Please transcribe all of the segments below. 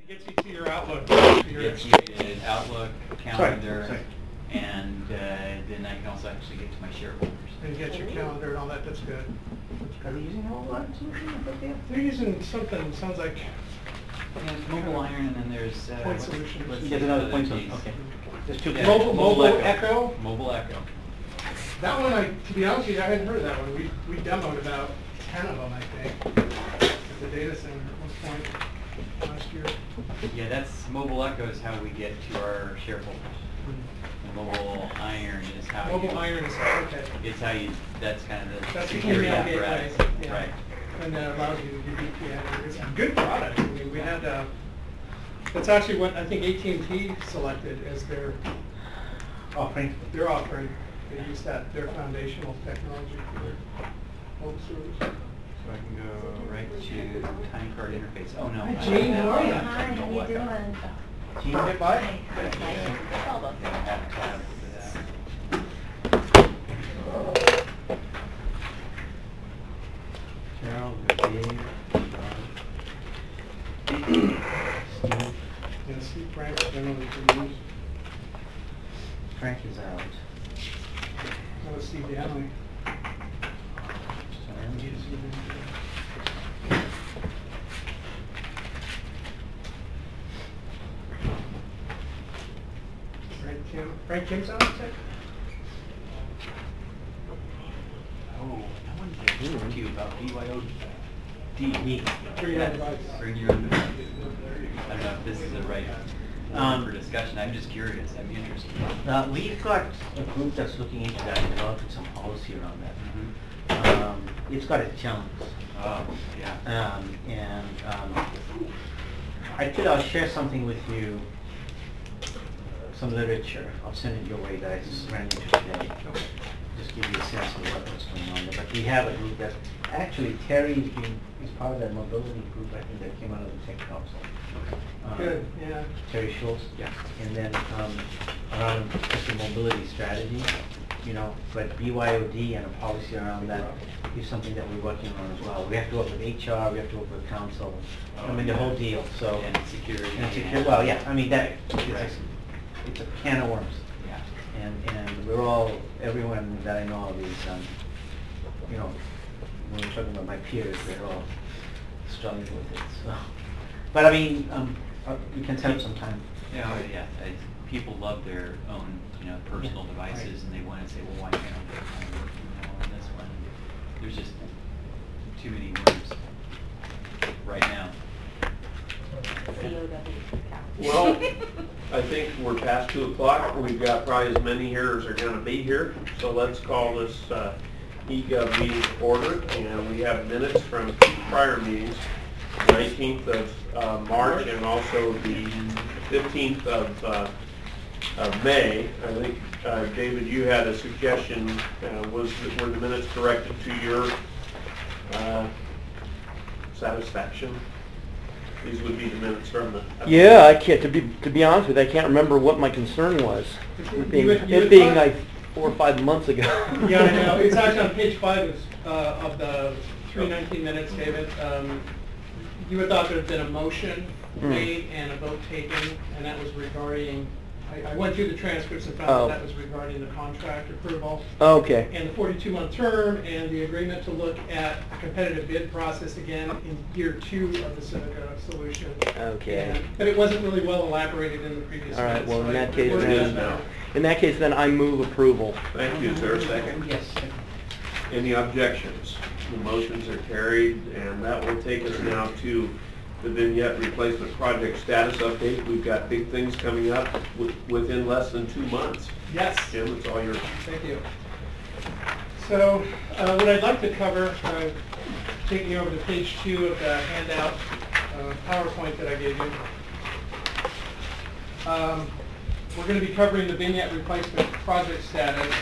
It gets you to your Outlook. Gets you to Outlook, calendar, and then I can also actually get to my share folders. And get your calendar and all that. That's good. Are they using a lot of solution? They're using something. Sounds like Yeah, it's Mobile Iron, and then there's Point Solutions. what's There's the another other point piece? solution. Okay. There's two. Yeah, Mobile Echo. Mobile Echo. That one, to be honest with you, I hadn't heard of that one. We demoed about 10 of them, I think, at the data center at one point last year. Yeah, that's Mobile Echo is how we get to our share folders. And Mobile Iron is how Mobile Iron is okay. It's how you. That's kind of the That's the security email apparatus. gateway. Yeah. Right. And that allows you to do VPN. It's a good product. I mean, we had. That's actually what I think AT&T selected as their Offering. They use that their foundational technology for their home servers. So I can go right to time card interface. Oh no. Hi, Gene. How are you? Hi, how you doing? Gene, hit by. Hi. Hold on. I have a tab for that. Carol, Dave, Steve. Yeah, Steve Frank generally can use. Frank is out. That was Steve Danley. Frank Kim's out, is it? Oh, I wanted to talk to you about BYOD. Bring your own device. Bring your own device. I don't know if this is the right one for discussion. I'm just curious. I'm interested. We've got a group that's looking into that and developing some policy around that. It's got its challenges. Oh, yeah. I'll share something with you, some literature. I'll send it your way that I just ran into today. Just give you a sense of what's going on there. But we have a group that, actually Terry is part of that mobility group, I think, that came out of the Tech Council. Good, yeah. Terry Schultz. Yeah. And then around just the mobility strategy, but BYOD and a policy around that is something that we're working on as well. We have to work with HR, we have to work with council, the whole deal, so. And security. Well, yeah, I mean, Right. it's a can of worms. Yeah. And everyone that I know of is, when we're talking about my peers, they're all struggling with it, so. But I mean, we can set up some time. Yeah, people love their own, personal devices, and they want to say, well, why can't I get mine, on this one? There's just too many words right now. Well, I think we're past 2 o'clock. We've got probably as many here as are going to be here. So let's call this eGov meeting to order. And we have minutes from prior meetings, 19th of March and also the 15th of May. I think, David, you had a suggestion. Were the minutes corrected to your satisfaction? These would be the minutes from the... Yeah, I can't, to be honest with you, I can't remember what my concern was. It being like 4 or 5 months ago. Yeah, I know. It's actually on page 5 of the 319 minutes, David. You had thought there had been a motion made and a vote taken, and that was regarding, I went through the transcripts and found that was regarding the contract approval. Okay. And the 42-month term and the agreement to look at a competitive bid process again in year 2 of the Civica solution. Okay. But it wasn't really well elaborated in the previous All right, minutes, well, so in I that case worded then- that better. In that case, then I move approval. Thank you. Is there a second? Yes. Any objections? The motions are carried, and that will take us now to the vignette replacement project status update. We've got big things coming up within less than 2 months. Yes. Jim, it's all yours. Thank you. So what I'd like to cover, taking you over to page 2 of the handout PowerPoint that I gave you. We're going to be covering the vignette replacement project status.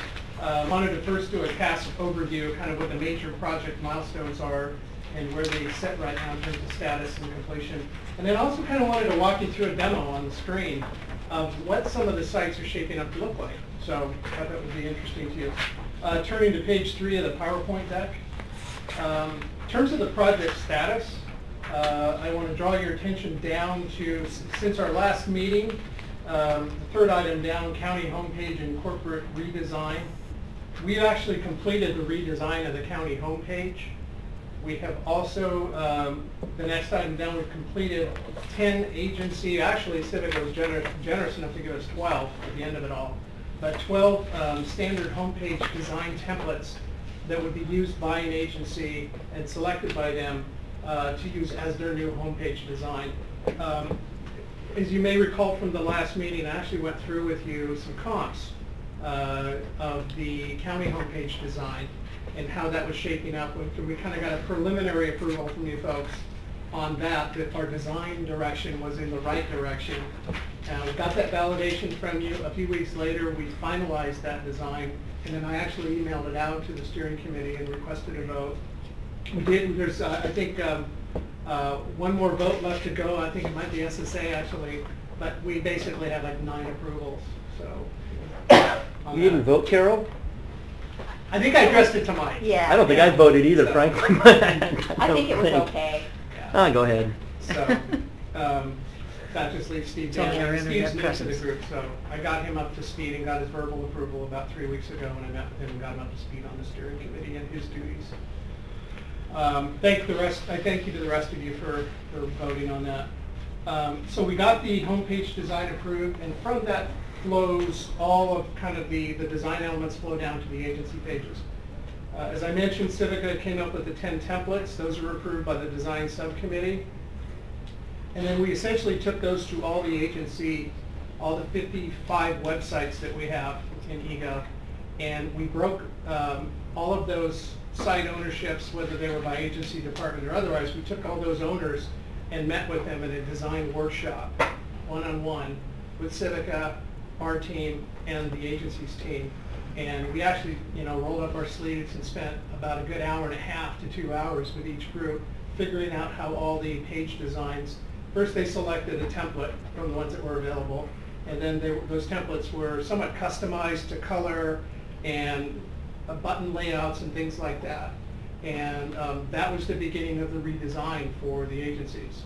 I wanted to first do a task overview, kind of what the major project milestones are and where they sit right now in terms of status and completion. And then also kind of wanted to walk you through a demo on the screen of what some of the sites are shaping up to look like. So I thought that would be interesting to you. Turning to page 3 of the PowerPoint deck. In terms of the project status, I want to draw your attention down to, since our last meeting, the third item down, county homepage and corporate redesign. We've actually completed the redesign of the county homepage. We have also, the next item down, we've completed 10 agency, actually Civica was generous enough to give us 12 at the end of it all, but 12 standard homepage design templates that would be used by an agency and selected by them to use as their new homepage design. As you may recall from the last meeting, I actually went through with you some comps of the county homepage design and how that was shaping up. We kind of got a preliminary approval from you folks on that our design direction was in the right direction. We got that validation from you. A few weeks later, we finalized that design, and then I actually emailed it out to the steering committee and requested a vote. We did. There's, I think, one more vote left to go. I think it might be SSA actually, but we basically had like 9 approvals. So You didn't vote, Carol? I think I addressed it to Mike. Yeah. I don't think I voted either, So- frankly. I think it was okay. Ah, go ahead. So that just leaves Steve It's only down. our Steve's internet new to the presence. group, so I got him up to speed and got his verbal approval about 3 weeks ago when I met with him and got him up to speed on the steering committee and his duties. I thank you to the rest of you for voting on that. So we got the homepage design approved, and from that flows all of kind of the design elements flow down to the agency pages. As I mentioned, Civica came up with the 10 templates. Those were approved by the design subcommittee. And then we essentially took those to all the agency, all the 55 websites that we have in eGov, and we broke all of those site ownerships, whether they were by agency, department, or otherwise. We took all those owners and met with them in a design workshop, one-on-one, with Civica, our team, and the agency's team. And we actually, rolled up our sleeves and spent about a good hour and a half to 2 hours with each group, figuring out how all the page designs. First, they selected a template from the ones that were available, and then those templates were somewhat customized to color and button layouts and things like that. And that was the beginning of the redesign for the agencies.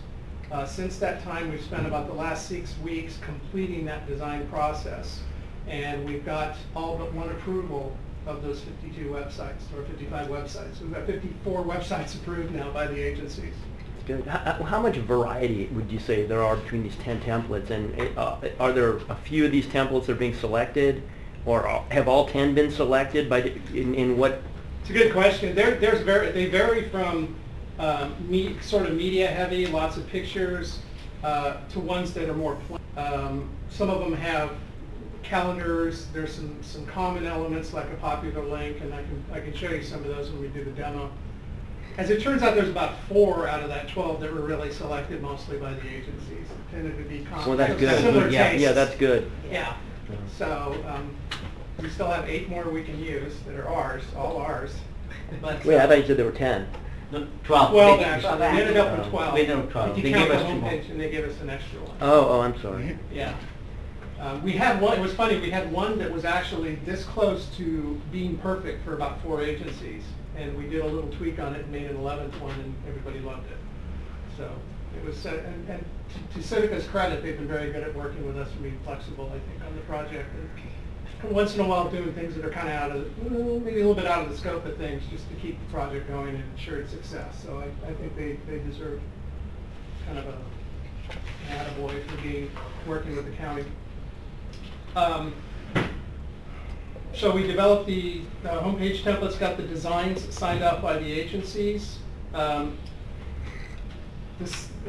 Since that time, we've spent about the last 6 weeks completing that design process. And we've got all but one approval of those 52 websites, or 55 websites. We've got 54 websites approved now by the agencies. Good. How much variety would you say there are between these 10 templates? And are there a few of these templates that are being selected? Or have all 10 been selected? In what? It's a good question. They vary from sort of media heavy, lots of pictures, to ones that are more plain. Some of them have calendars. There's some common elements like a popular link, and I can show you some of those when we do the demo. As it turns out, there's about 4 out of that 12 that were really selected mostly by the agencies. It tended to be Well, that's good. similar Yeah, tastes. yeah, that's good. Yeah. So we still have 8 more we can use that are ours, all ours. But Wait, I thought you said there were 10. No, 12. 12 They- actually. We ended up with 12. We ended up with 12. If you They count gave the us 2 more. homepage, and they gave us an extra one. Oh, I'm sorry. Yeah. We had one, it was funny, we had one that was actually this close to being perfect for about 4 agencies. And we did a little tweak on it and made an 11th one, and everybody loved it. So it was, and to Civica's credit, they've been very good at working with us and being flexible, I think, on the project. And once in a while doing things that are kind of maybe a little bit out of the scope of things, just to keep the project going and ensure its success. So I think they deserve kind of an attaboy for working with the county. So we developed the homepage templates, got the designs signed off by the agencies.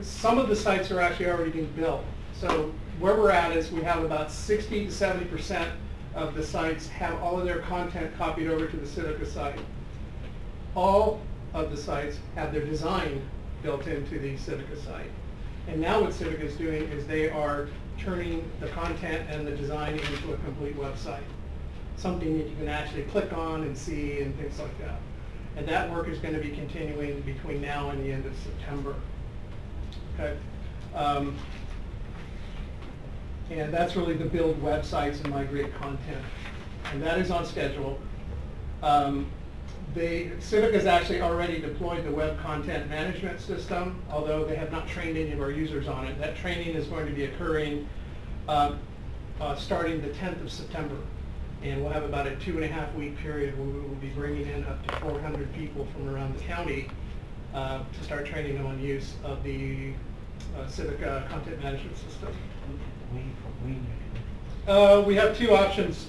Some of the sites are actually already being built. So where we're at is we have about 60 to 70% of the sites have all of their content copied over to the Civica site. All of the sites have their design built into the Civica site. And now what Civica is doing is they are turning the content and the design into a complete website. Something that you can actually click on and see and things like that. And that work is going to be continuing between now and the end of September. Okay. And that's really to build websites and migrate content. And that is on schedule. Civica's actually already deployed the web content management system, although they have not trained any of our users on it. That training is going to be occurring starting the 10th of September. And we'll have about a 2.5-week period where we will be bringing in up to 400 people from around the county to start training them on use of the Civica content management system. We have two options.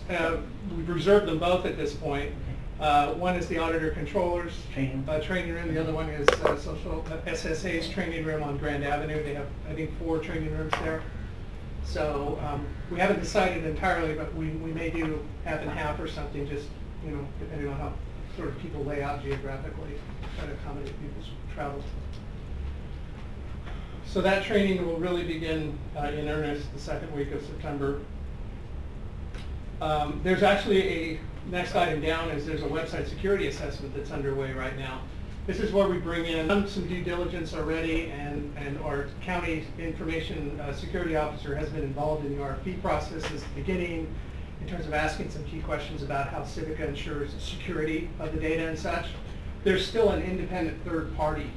We've reserved them both at this point. One is the auditor controllers training room. The other one is SSA's training room on Grand Avenue. They have, I think, 4 training rooms there. So we haven't decided entirely, but we may do half and half or something, just, you know, depending on how sort of people lay out geographically, try to accommodate people's travel. So that training will really begin in earnest the second week of September. There's actually a next item down is there's a website security assessment that's underway right now. This is where we bring in some due diligence already, and our county information security officer has been involved in the RFP process since the beginning in terms of asking some key questions about how Civica ensures security of the data and such. There's still an independent third-party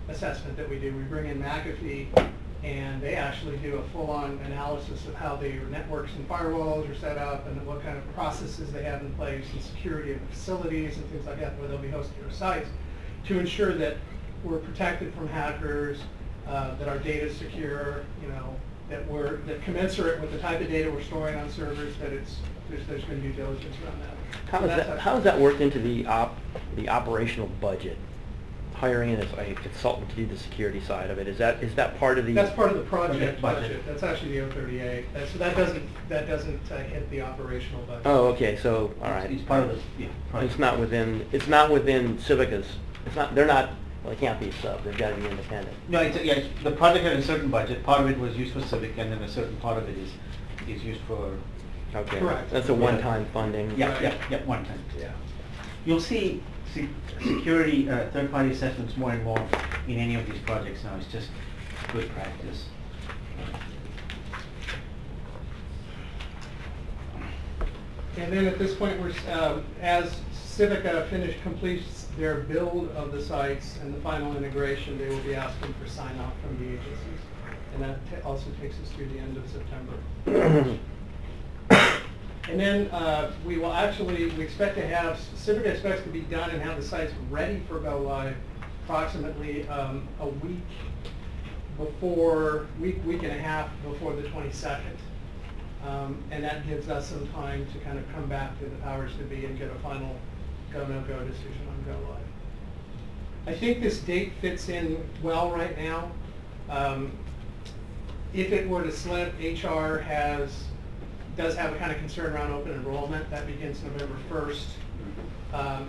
assessment that we do. We bring in McAfee, and they actually do a full-on analysis of how their networks and firewalls are set up and what kind of processes they have in place and security of the facilities and things like that where they'll be hosting their sites to ensure that we're protected from hackers, that our data is secure, you know, that commensurate with the type of data we're storing on servers, that there's been due diligence around that. How is that worked into the operational budget? Hiring in as a consultant to do the security side of it, is that part of the? That's part of the project budget. That's actually the 038. So that doesn't hit the operational budget. Oh, okay. So all right. It's part of the, yeah. It's not within Civica's. It's not. They're not. Well, it can't be a sub. They've got to be independent. No, the project had a certain budget. Part of it was used for Civic, and then a certain part of it is used for. Okay. Correct. That's a one-time funding. Yeah, Right. yeah, one time. Yeah. You'll see security third-party assessments more and more in any of these projects now. It's just good practice. And then at this point, as Civica completes their build of the sites and the final integration, they will be asking for sign-off from the agencies. And that also takes us through the end of September. And then we expect to have, Civica expects to be done and have the sites ready for go live approximately a week and a half before the 22nd. And that gives us some time to kind of come back to the powers to be and get a final go, no-go decision on go live. I think this date fits in well right now. If it were to slip, HR does have a kind of concern around open enrollment. That begins November 1st.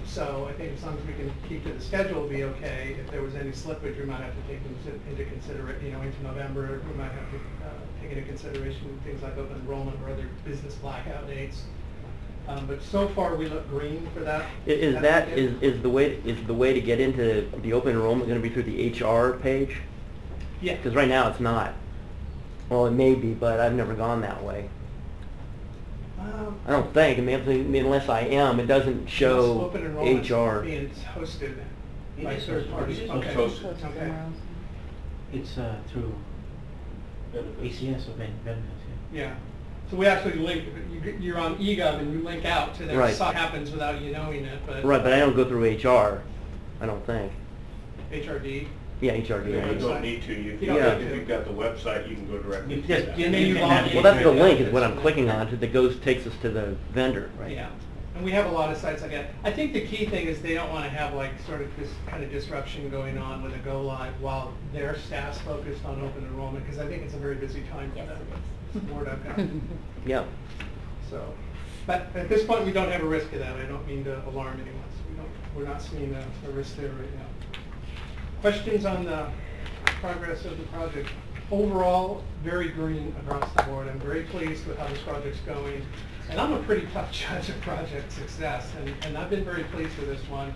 So I think as long as we can keep to the schedule, it'll be okay. If there was any slippage, we might have to take into consideration, you know, into November. We might have to take into consideration things like open enrollment or other business blackout dates. But so far, we look green for that. Is the way to get into the open enrollment going to be through the HR page? Yeah. Because right now it's not. Well, it may be, but I've never gone that way. I don't think. I mean, unless I am, it doesn't show open enrollment HR. being hosted by third parties. It is Okay. hosted. Okay. It's through ACS or Benefits. Yeah. So we actually link. You're on eGov and you link out to their Right. site. Happens without you knowing it, but Right, but I don't go through HR. I don't think. HRD. Yeah, HRD. You don't need to. You don't need If to. you've got the website, you can go directly You to just- that. And then you log in. Well, that's the link is what I'm clicking on that takes us to the vendor, right? Yeah. And we have a lot of sites like that. I think the key thing is they don't want to have like sort of this kind of disruption going on with a go live while their staff's focused on open enrollment, because I think it's a very busy time for them. It's the word I've got. Yeah. So, but at this point, we don't have a risk of that. I don't mean to alarm anyone. So we're not seeing a risk there right now. Questions on the progress of the project? Overall, very green across the board. I'm very pleased with how this project's going. And I'm a pretty tough judge of project success, and I've been very pleased with this one.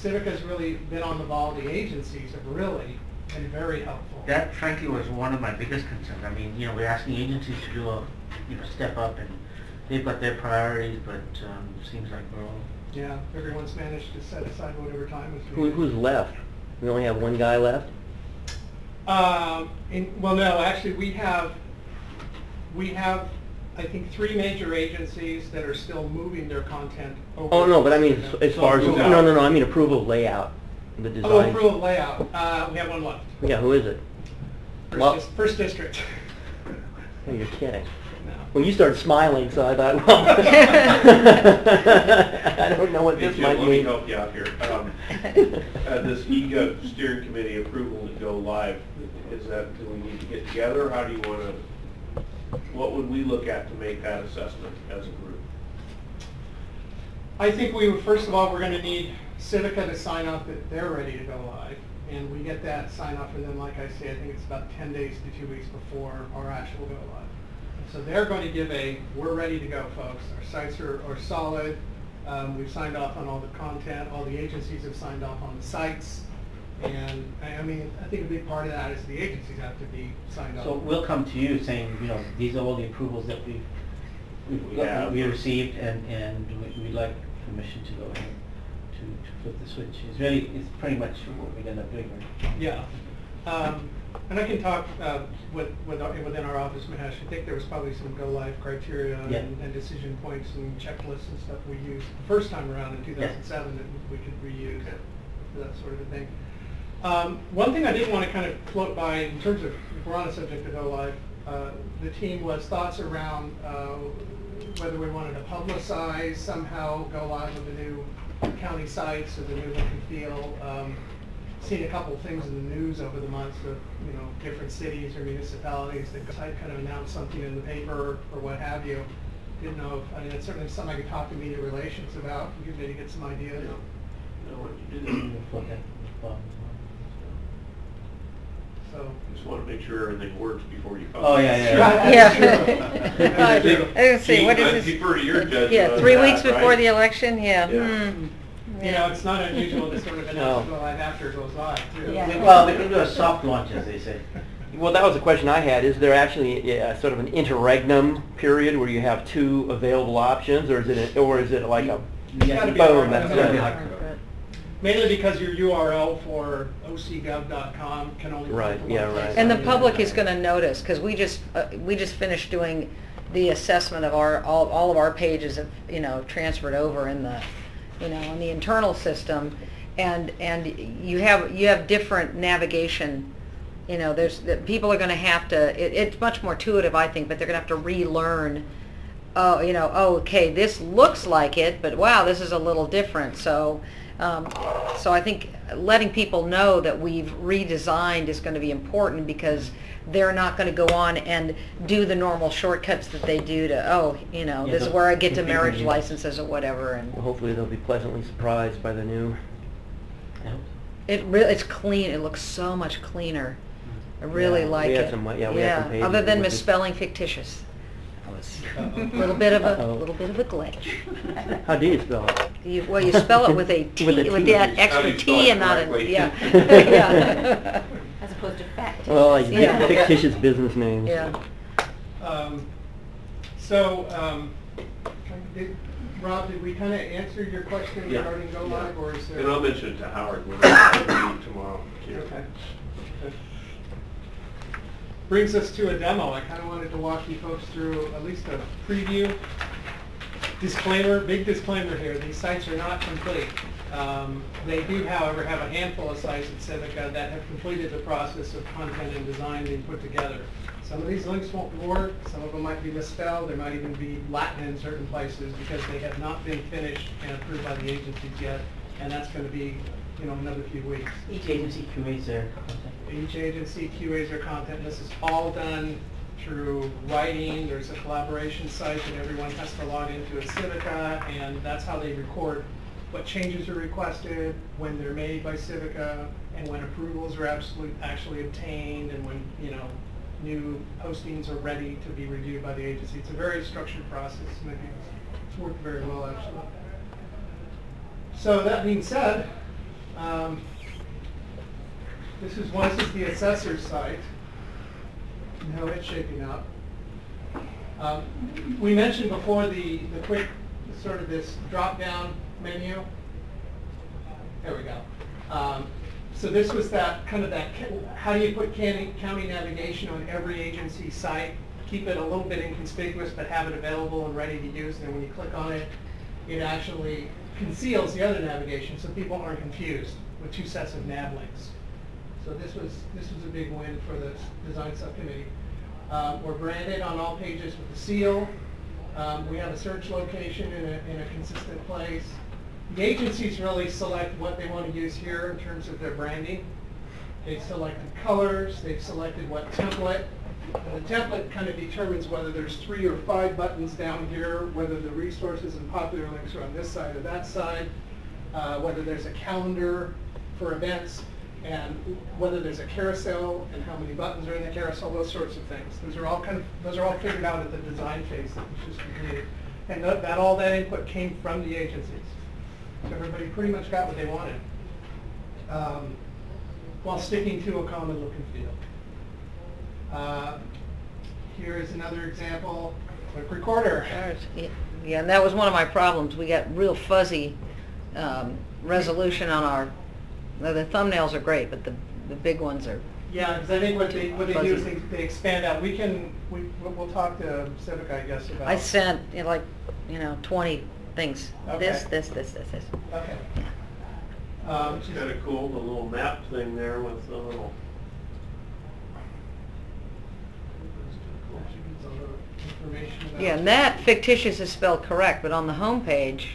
Civica's really been on the ball. The agencies have really been very helpful. That frankly was one of my biggest concerns. I mean, you know, we're asking agencies to do a, step up, and they've got their priorities, but it seems like we're all Yeah, everyone's managed to set aside whatever time is Who, needed. who's left? We only have one guy left? Well, no, actually, we have, I think, 3 major agencies that are still moving their content over. Oh, no, but I mean, as far as, approval. no, I mean approval of layout, the design. Oh, approval of layout. We have one left. Yeah, who is it? Well- First district. Oh, you're kidding. No. Well, you started smiling, so I thought, well, I don't know what Hey, this Jim, might let me mean. help you out here. This eGov steering committee approval to go live, is that, do we need to get together? How do you want to, what would we look at to make that assessment as a group? I think first of all, we're going to need Civica to sign off that they're ready to go live. And we get that sign off from them, like I say, I think it's about 10 days to 2 weeks before our actual go live. And so they're going to give we're ready to go, folks. Our sites are solid. We've signed off on all the content. All the agencies have signed off on the sites. And I mean, I think a big part of that is the agencies have to be signed off. So we'll come to you saying, you know, these are all the approvals that we received, and we'd like permission to go ahead to flip the switch. It's pretty much what we're gonna do. Yeah. And I can talk within our office, Mahesh. I think there was probably some go-live criteria Yeah. and decision points and checklists and stuff we used the first time around in 2007 that we could reuse, that sort of a thing. One thing I did want to kind of float by in terms of, if we're on the subject of go-live, the team was thoughts around whether we wanted to publicize somehow go-live of the new county sites or the new look and feel. Seen a couple of things in the news over the months of, you know, different cities or municipalities that kind of announced something in the paper or what have you. Didn't know if, I mean, it's certainly something I could talk to media relations about, maybe get some ideas. You know what you do. So. Just want to make sure everything works before you come. Oh, yeah. That's true. Yeah. That's true. Let's see, what I is this? defer to your judgment. Yeah, on 3 that, weeks before right? the election, yeah. Yeah. You know, it's not unusual to sort of announce No. go live after it goes live, too. Yeah. Well, we can do a soft launch, as they say. Well, that was a question I had. Is there actually sort of an interregnum period where you have 2 available options, or is it like a It's gotta be boom? hard. That's It's gotta be gotta hard. be Mainly because your URL for ocgov.com can only. Right, go to one yeah, place. right. And the public is going to notice, because we just finished doing the assessment of all of our pages have, you know, transferred over in the, you know, in the internal system, and you have different navigation. You know, people are going to have to. It's much more intuitive, I think, but they're going to have to relearn. Oh, you know, okay, this looks like it, but wow, this is a little different. So I think letting people know that we've redesigned is going to be important, because they're not going to go on and do the normal shortcuts that they do to, you know, Yeah, this is the- where I get to the marriage people- licenses or whatever. And Well, hopefully they'll be pleasantly surprised by the new. it's clean. It looks so much cleaner. I really Yeah, like we it. had some- yeah, we had some pages Other that than were just- misspelling fictitious. That was a Uh-oh. little bit of a Uh-oh. glitch. How do you spell it? You spell it with a T, With a with T. that How do extra you spell T it and not a, correctly? yeah. Yeah. As opposed to fact. Well, like Yeah. fictitious business names. Yeah. Rob, did we kind of answer your question Yeah. regarding go live, or is there? And I'll mention it to Howard when we meet tomorrow. too. Okay. Okay. Brings us to a demo. I kind of wanted to walk you folks through at least a preview. Disclaimer, big disclaimer here, these sites are not complete. They do, however, have a handful of sites at Civica that have completed the process of content and design being put together. Some of these links won't work, some of them might be misspelled, there might even be Latin in certain places because they have not been finished and approved by the agencies yet, and that's going to be, you know, another few weeks. Each agency curates their content. Each agency QAs their content, and this is all done through writing. There's a collaboration site that everyone has to log into at Civica, and that's how they record what changes are requested, when they're made by Civica, and when approvals are actually obtained, and when, you know, new postings are ready to be reviewed by the agency. It's a very structured process, and I think it's worked very well, actually. So that being said, this is the assessor's site, and how it's shaping up. We mentioned before the quick, sort of this drop-down menu. There we go. So this was that, kind of that, how do you put county navigation on every agency site? Keep it a little bit inconspicuous, but have it available and ready to use, and then when you click on it, it actually conceals the other navigation, so people aren't confused with two sets of nav links. So this was a big win for the design subcommittee. We're branded on all pages with the seal. We have a search location in a consistent place. The agencies really select what they want to use here in terms of their branding. They've selected colors, they've selected what template. And the template kind of determines whether there's 3 or 5 buttons down here, whether the resources and popular links are on this side or that side, whether there's a calendar for events, and whether there's a carousel and how many buttons are in the carousel, those sorts of things. Those are all figured out at the design phase that was just completed. And all that input came from the agencies. So everybody pretty much got what they wanted, while sticking to a common look and feel. Here is another example, quick recorder. Yeah, and that was one of my problems. We got real fuzzy resolution on our, the thumbnails are great, but the big ones are. Yeah, because I think what they do is Fuzzy. they expand out. We'll talk to Civic, I guess, about. I sent 20 things. Okay. This. Okay. It's kind of cool, the little map thing there with the little. Information about. Yeah, and that fictitious is spelled correct, but on the home page,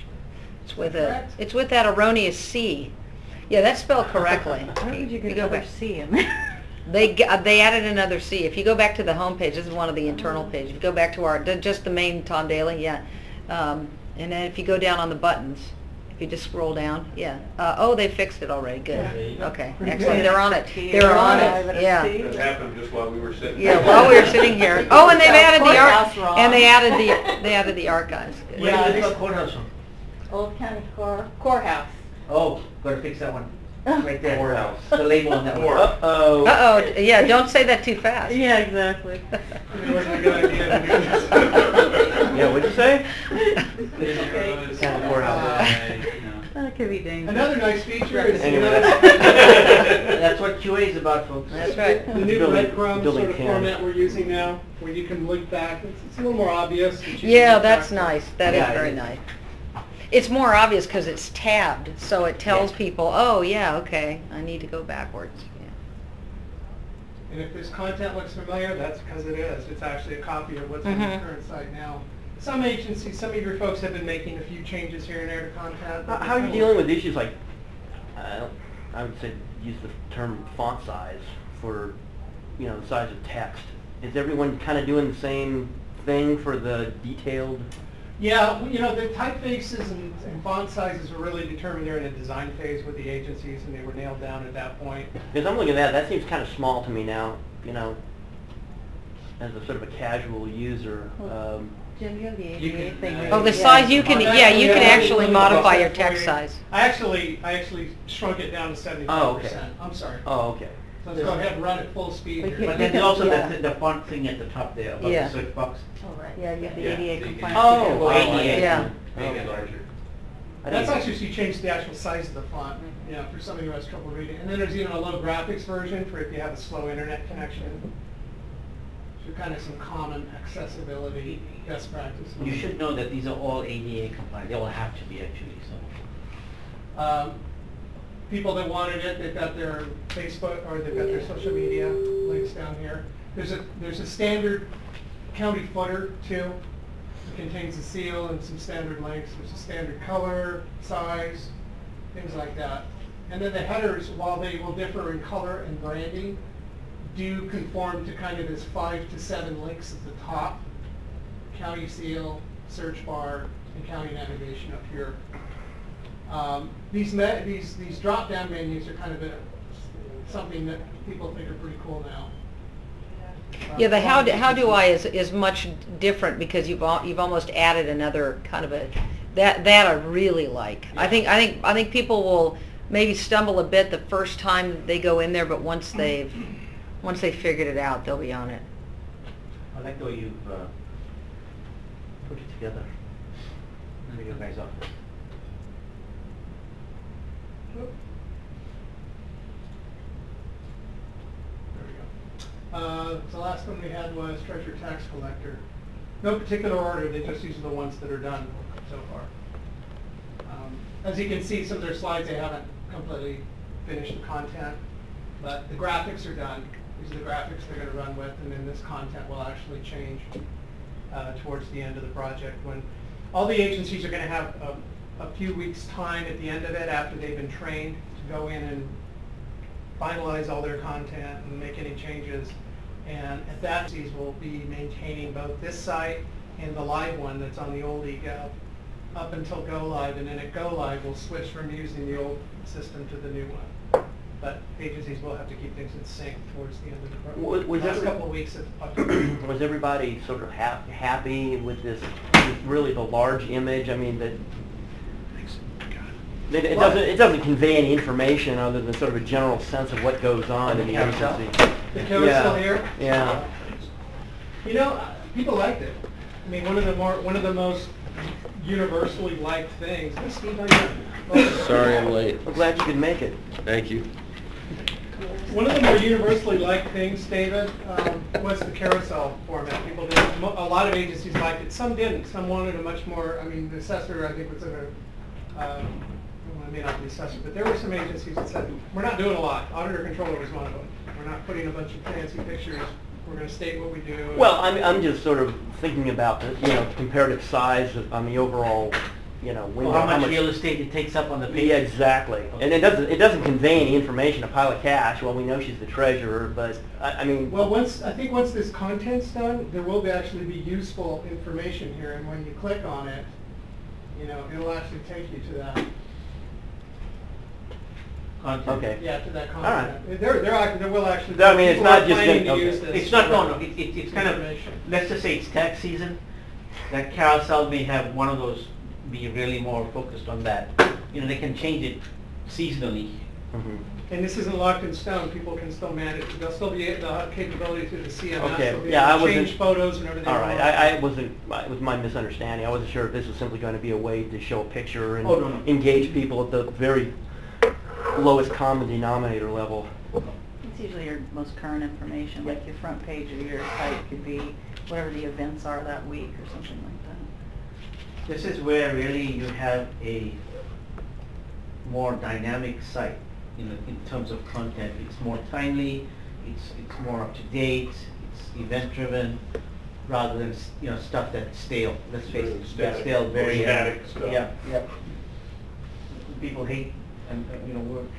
it's with Correct? it's with that erroneous C. Yeah, that's spelled correctly. Why would you get go another back. C in there? They added another C. If you go back to the home page, this is one of the internal pages. If you go back to our just the main Tom Daly, yeah, and then if you go down on the buttons, if you just scroll down, yeah. Oh, they fixed it already. Good. Yeah. Okay, Pretty excellent. good. They're on it. They're on it. Yeah. That happened just while we were sitting. Yeah, while we were sitting here. Oh, and they've added the Courthouse wrong. and they added the archives. Good. Where did they put courthouse from? Old County Courthouse. Oh, gotta fix that one. Right there. Courthouse. The label on that one. Uh-oh. Uh-oh, yeah, don't say that too fast. Yeah, exactly. It wasn't a good idea to do this. Yeah, what'd you say? Zeros, County courthouse. That could be dangerous. Another nice feature is Anyway, That's what QA is about, folks. That's right. the new Building- breadcrumb building sort of can. format we're using now, where you can look back. It's a little more obvious. but you can Yeah, look that's back. nice. That is Yeah, it very is. nice. It's more obvious because it's tabbed, so it tells Yeah. people, oh, yeah, okay, I need to go backwards. Yeah. And if this content looks familiar, that's because it is. It's actually a copy of what's on the Mhm. current site now. Some agencies, some of your folks have been making a few changes here and there to content. but How are you it's dealing with issues like, I would say, use the term font size for, the size of text? Is everyone kind of doing the same thing for the detailed? Yeah, the typefaces and font sizes were really determined during the design phase with the agencies, and they were nailed down at that point. Because I'm looking at that seems kind of small to me now, as a sort of a casual user. Jim, you have the You ADA can- thing. Oh, the right? size, you can, yeah, you can actually modify your For text you. size. I actually shrunk it down to 75%. Oh, okay. I'm sorry. Oh, okay. So let's go ahead and run at full speed But here. But then there's also the font thing at the top there, above Yeah. the search box. Oh, right. Yeah, you have the Yeah, ADA so you can- compliant. Oh, I ADA. see. Yeah. Make it Okay. larger. I That's didn't- actually, so you change the actual size of the font, for somebody who has trouble reading. And then there's even a low graphics version for if you have a slow internet connection. So kind of some common accessibility best practices. You should know that these are all ADA compliant, they all have to be actually, so. People that wanted it, they've got their Facebook, or they've got their social media links down here. There's a standard county footer too. It contains a seal and some standard links. There's a standard color, size, things like that. And then the headers, while they will differ in color and branding, do conform to kind of this 5 to 7 links at the top. County seal, search bar, and county navigation up here. These drop-down menus are kind of something that people think are pretty cool now. Yeah, the how do I is much different because you've almost added another kind of a that I really like. I think people will maybe stumble a bit the first time they go in there, but once they've figured it out, they'll be on it. I like the way you've Put it together. video guys off. The last one we had was treasurer tax collector. No particular order, they just use the ones that are done so far. As you can see, some of their slides, they haven't completely finished the content, but the graphics are done. These are the graphics they're going to run with, and then this content will actually change towards the end of the project, when all the agencies are going to have a few weeks' time at the end of it, after they've been trained, to go in and finalize all their content and make any changes. And at that, these will be maintaining both this site and the live one that's on the old eGov up until go live, and then at go live we'll switch from using the old system to the new one. But agencies will have to keep things in sync towards the end of the program. Was Last every- couple of weeks of October. Was everybody sort of happy with this, with really the large image? I mean, that it doesn't convey any information other than sort of a general sense of what goes on in the carousel? agency. The carousel Yeah. here? Yeah. You know, people liked it. I mean, one of the most universally liked things. Hey, Steve, how you doing? Sorry I'm late. I'm glad you could make it. Thank you. One of the more universally liked things, David, was the carousel format. People did, a lot of agencies liked it. Some didn't. Some wanted a much more, I mean, the assessor, I think, was in a, well, it may not be the assessor, but there were some agencies that said, we're not doing a lot. Auditor controller was one of them. We're not putting a bunch of fancy pictures. We're going to state what we do. Well, I'm just sort of thinking about the, comparative size on the overall, window. Well, how much real estate it takes up on the page? Yeah, exactly. And it doesn't convey any information, a pile of cash. Well, we know she's the treasurer, but I mean. Well, I think once this content's done, there will actually be useful information here, and when you click on it, it'll actually take you to that. Content. Okay. Yeah, to that All content. right. There will actually. I mean, it's people not are just planning gonna- to use okay. this It's not, for no, it's kind of, information. let's just say it's tax season, that carousel may have one of those be really more focused on that. They can change it seasonally. Mhm. And this isn't locked in stone. People can still manage. They'll still be they'll have capability through the CMS. Okay. They'll be Yeah, able I to change wasn't- photos and everything. All right, it was my misunderstanding. I wasn't sure if this was simply going to be a way to show a picture and Oh, no, no. engage people at the very lowest common denominator level. It's usually your most current information, like your front page of your site could be whatever the events are that week or something like that. This is where really you have a more dynamic site, in terms of content. It's more timely, it's more up to date, it's event driven, rather than stuff that's stale. Let's face it, that's stale. Very Static stuff. Yeah, yeah. People hate, and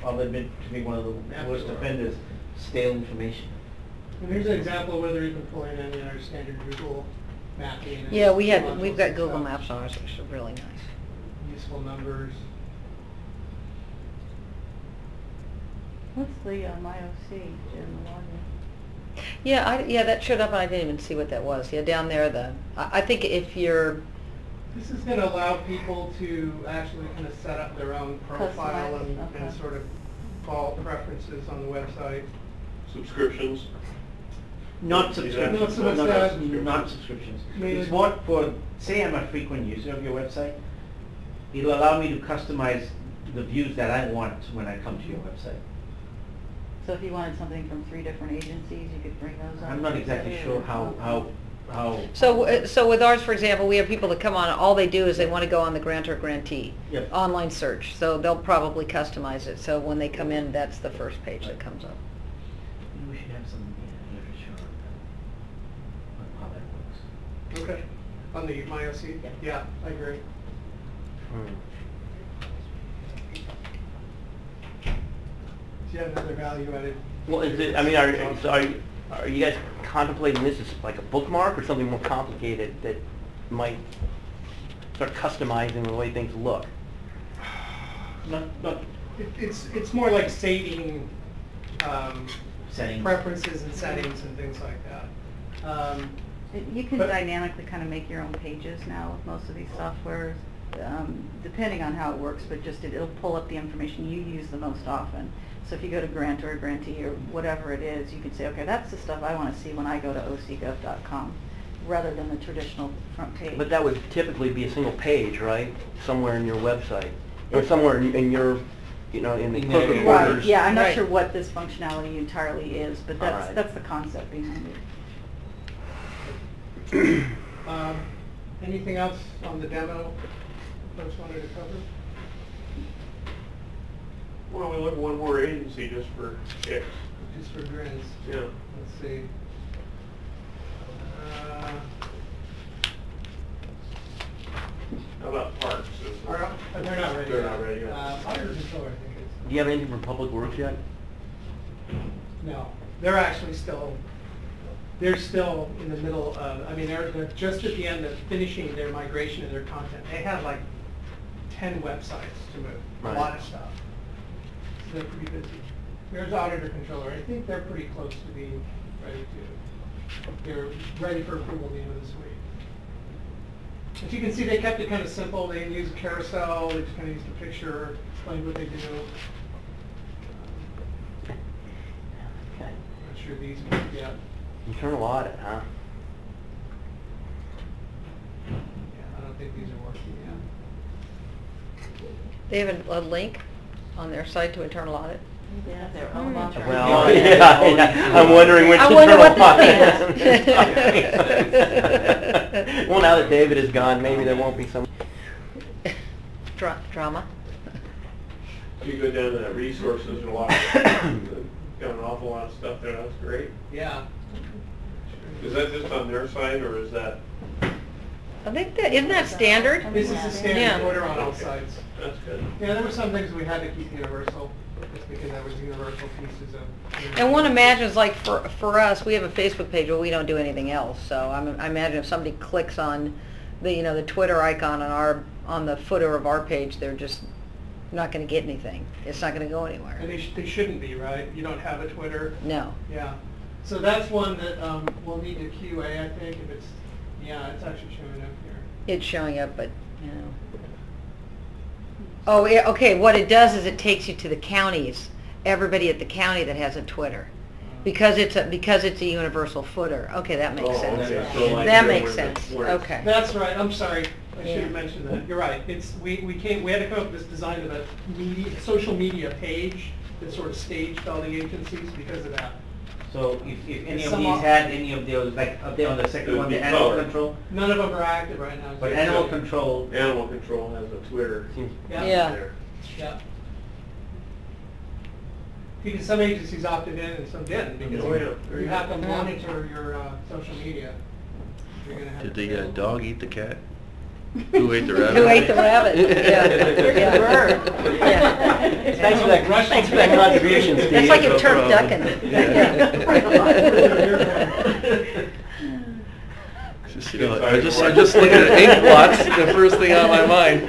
I'll admit to be one of the worst offenders, stale information. And here's an example of whether you can pull in any our standard Google mapping. and Yeah, we've modules got and Google stuff. Maps on ours, which is really nice. Useful numbers. What's the MyOC, Jim, the login? Yeah, that showed up and I didn't even see what that was. Yeah, down there, I think if you're, This is going to allow people to actually kind of set up their own profile Customize, and okay. sort of follow preferences on the website. Subscriptions? Not Yeah. subscriptions. Not so much not that. subscriptions, not subscriptions. Maybe- It's more for, say I'm a frequent user of your website, it'll allow me to customize the views that I want when I come to your website. So if you wanted something from 3 different agencies, you could bring those up? I'm not exactly sure how. so with ours, for example, we have people that come on, all they do is they want to go on the grantor grantee Yep. online search. So they'll probably customize it. So when they come in, that's the first page that comes up. We should have some literature on how that works. Okay. On the MyOC? Yeah. Yeah, I agree. Hmm. So you have another value added. Well, is it, I mean, are you guys contemplating this as like a bookmark or something more complicated that might start customizing the way things look? Not It's more like saving settings. preferences and settings and things like that. You can But- dynamically kind of make your own pages now with most of these softwares, depending on how it works, but just it'll pull up the information you use the most often. So if you go to grantor or grantee or whatever it is, you can say, okay, that's the stuff I want to see when I go to ocgov.com, rather than the traditional front page. But that would typically be a single page, right? Somewhere in your website, or somewhere in your you know, in the In clerk the- of Right, orders. yeah, I'm not Right. sure what this functionality entirely is, but All right. that's the concept behind it. Anything else on the demo folks wanted to cover? Well, we look at one more agency just for kicks. Just for grins. Yeah. Let's see. How about parks? They're not ready. They're yet. not ready yet. Auditor control, I think Do you have anything from Public Works yet? no, they're actually still, they're still in the middle of, I mean, they're just at the end of finishing their migration of their content. They have like 10 websites to move, a lot of stuff. So they're pretty busy. There's auditor controller. I think they're pretty close to being ready to, they're ready for approval at the end of this week. As you can see, they kept it kind of simple. They didn't use a carousel. They just kind of used a picture, explained what they do. Okay. Not sure these ones yet. Internal audit, huh? Yeah, I don't think these are working yet. They have a link on their site to internal audit? Yeah, they're all about that. Well, yeah, I'm wondering which I wonder internal what that audit. means. Well, now that David is gone, maybe there won't be some. Drama? If you go down to that resources, there's a lot, got an awful lot of stuff there, that's great. Yeah. Is that just on their site, or is that, I think that, isn't that standard? This is the Yeah. standard order on all sites. that's good. Yeah, there were some things we had to keep universal, just because that was universal pieces of. And one imagines, like, for us, we have a Facebook page, but we don't do anything else. So I imagine if somebody clicks on the, you know, the Twitter icon on the footer of our page, they're just not going to get anything. It's not going to go anywhere. And they shouldn't be, right? You don't have a Twitter. No. Yeah. So that's one that we'll need to QA, I think, if it's, yeah, it's actually showing up here. It's showing up, but, you know. Oh, yeah, okay, what it does is it takes you to the counties, everybody at the county that has a Twitter. Because it's a universal footer. Okay, that makes Oh, sense. okay, so like That there makes where the- sense. where it's- Okay. That's right, I'm sorry, I should Yeah. have mentioned that, you're right, it's, we had to come up with this design of a social media page that sort of staged all the agencies because of that. So if any of Some these of- had any of those, like up there on the It second would one, be the animal colored. control, None of them are active right now. but animal control, Animal control has a Twitter. Seems Yeah. Yeah. there. Yeah. Because some agencies opted in and some didn't, because Oh, yeah. you have to monitor your social media. You're gonna have Did to the fail. dog eat the cat? Who ate the rabbit? Who ate the rabbit? Yeah. Yeah. Bird. Yeah. Thanks for that, thanks for that contribution, Steve. That's like a No turf problem. ducking. Just, you know, I'm just looking at ink blots, the first thing on my mind.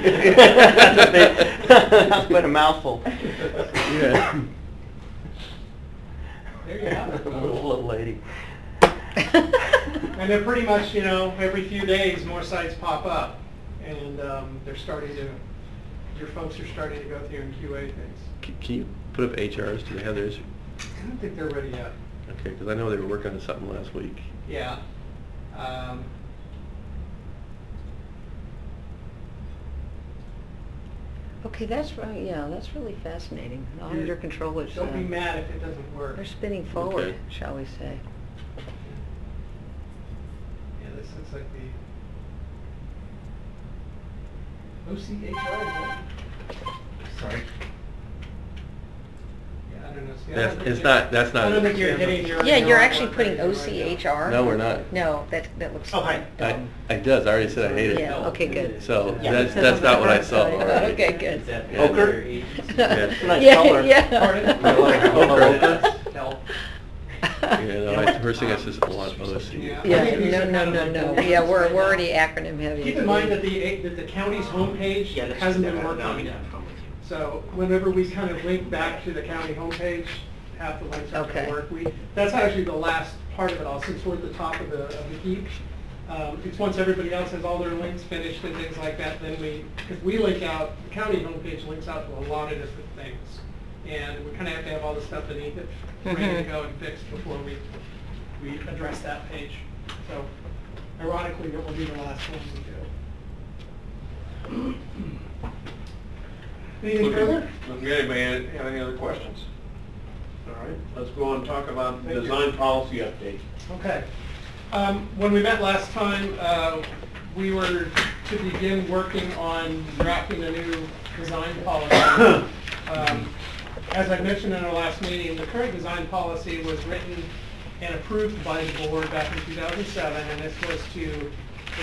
That's quite a mouthful. Yeah. There you have it. Little lady. And they're pretty much, you know, every few days, more sites pop up. And they're starting to, your folks are starting to go through and QA things. Can you put up HRs? Do they have theirs? I don't think they're ready yet. Okay, because I know they were working on something last week. Yeah. Okay, that's right, yeah, that's really fascinating. The Auditor control is, Don't be mad if it doesn't work. they're spinning forward, Okay. shall we say. Yeah, this looks like the OCHR, is that? sorry. Yeah, I don't know. See, I don't think It's you- not, that's not. I don't think you're hitting your. Yeah, you're your actually output putting right now. OCHR? No, we're not. No, that looks. Oh, hi. It does, I already said I hate it. Yeah, okay, good. So, Yeah. that's not what I saw already. Okay, good. Is that Yeah. Ochre? Yeah. Nice Yeah, color. yeah. Pardon? You know, the first thing I said is a lot of OC. Yeah. Yeah, I think these no, are no, kind no, of no, like- yeah, we're already acronym heavy. Keep in mind that the county's homepage hasn't been working yet. So whenever we kind of link back to the county homepage, half the links are going Okay. to work. That's actually the last part of it all, since we're at the top of the heap. It's once everybody else has all their links finished and things like that, then because we link out, the county homepage links out to a lot of different things. And we kind of have to have all the stuff beneath it ready to Mhm. go and fixed before we address that page. So ironically, it will be the last one we do. Anything further? Looking at anybody have any other questions? All right, let's go on and talk about Thank you. design policy update. Okay. When we met last time, we were to begin working on drafting a new design policy. As I mentioned in our last meeting, the current design policy was written and approved by the board back in 2007, and this was it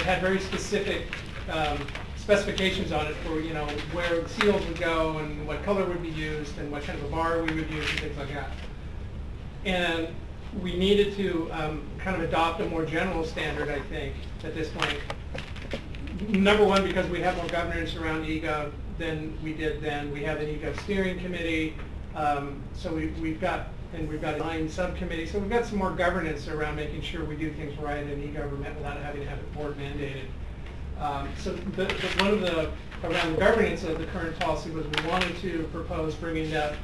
had very specific specifications on it for, you know, where seals would go and what color would be used and what kind of a bar we would use and things like that. And we needed to kind of adopt a more general standard, I think, at this point. Number one, because we have more governance around eGov than we did then. We have an eGov steering committee, so we've got a design subcommittee, so we've got some more governance around making sure we do things right in e-government without having to have it board mandated. So one of the, around the governance of the current policy was we wanted to propose bringing that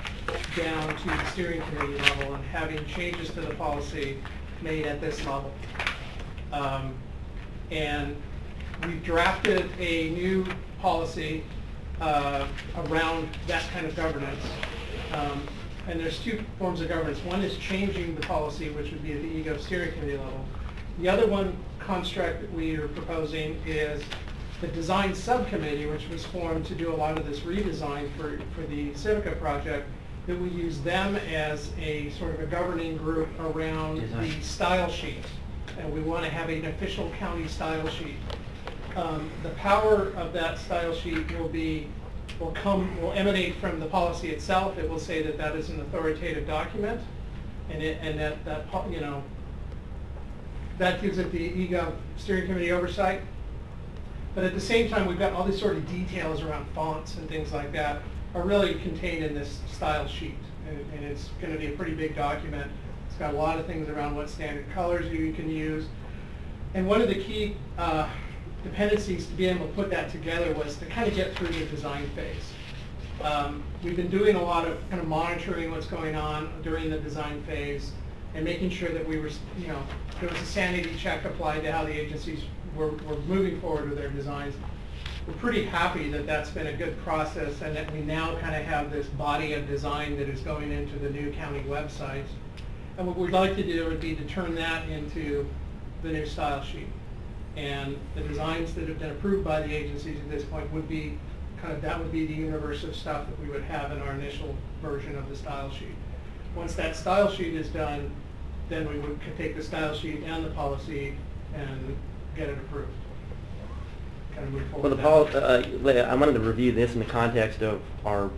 down to the steering committee level and having changes to the policy made at this level. And we've drafted a new policy around that kind of governance. And there's two forms of governance. One is changing the policy, which would be at the eGov steering committee level. The other one construct that we are proposing is the design subcommittee, which was formed to do a lot of this redesign for the Civica project, that we use them as a sort of a governing group around the style sheet. And we want to have an official county style sheet. The power of that style sheet will emanate from the policy itself. It will say that that is an authoritative document, and that you know, that gives it the eGov steering committee oversight. But at the same time, we've got all these sort of details around fonts and things like that are really contained in this style sheet, and it's going to be a pretty big document. It's got a lot of things around what standard colors you can use, and one of the key dependencies to be able to put that together was to kind of get through the design phase. We've been doing a lot of kind of monitoring what's going on during the design phase and making sure that we were, you know, there was a sanity check applied to how the agencies were moving forward with their designs. We're pretty happy that that's been a good process and that we now kind of have this body of design that is going into the new county websites. And what we'd like to do would be to turn that into the new style sheet. And the designs that have been approved by the agencies at this point would be that would be the universe of stuff that we would have in our initial version of the style sheet. Once that style sheet is done, then we would take the style sheet and the policy and get it approved. Kind of move forward. Well, I wanted to review this in the context of our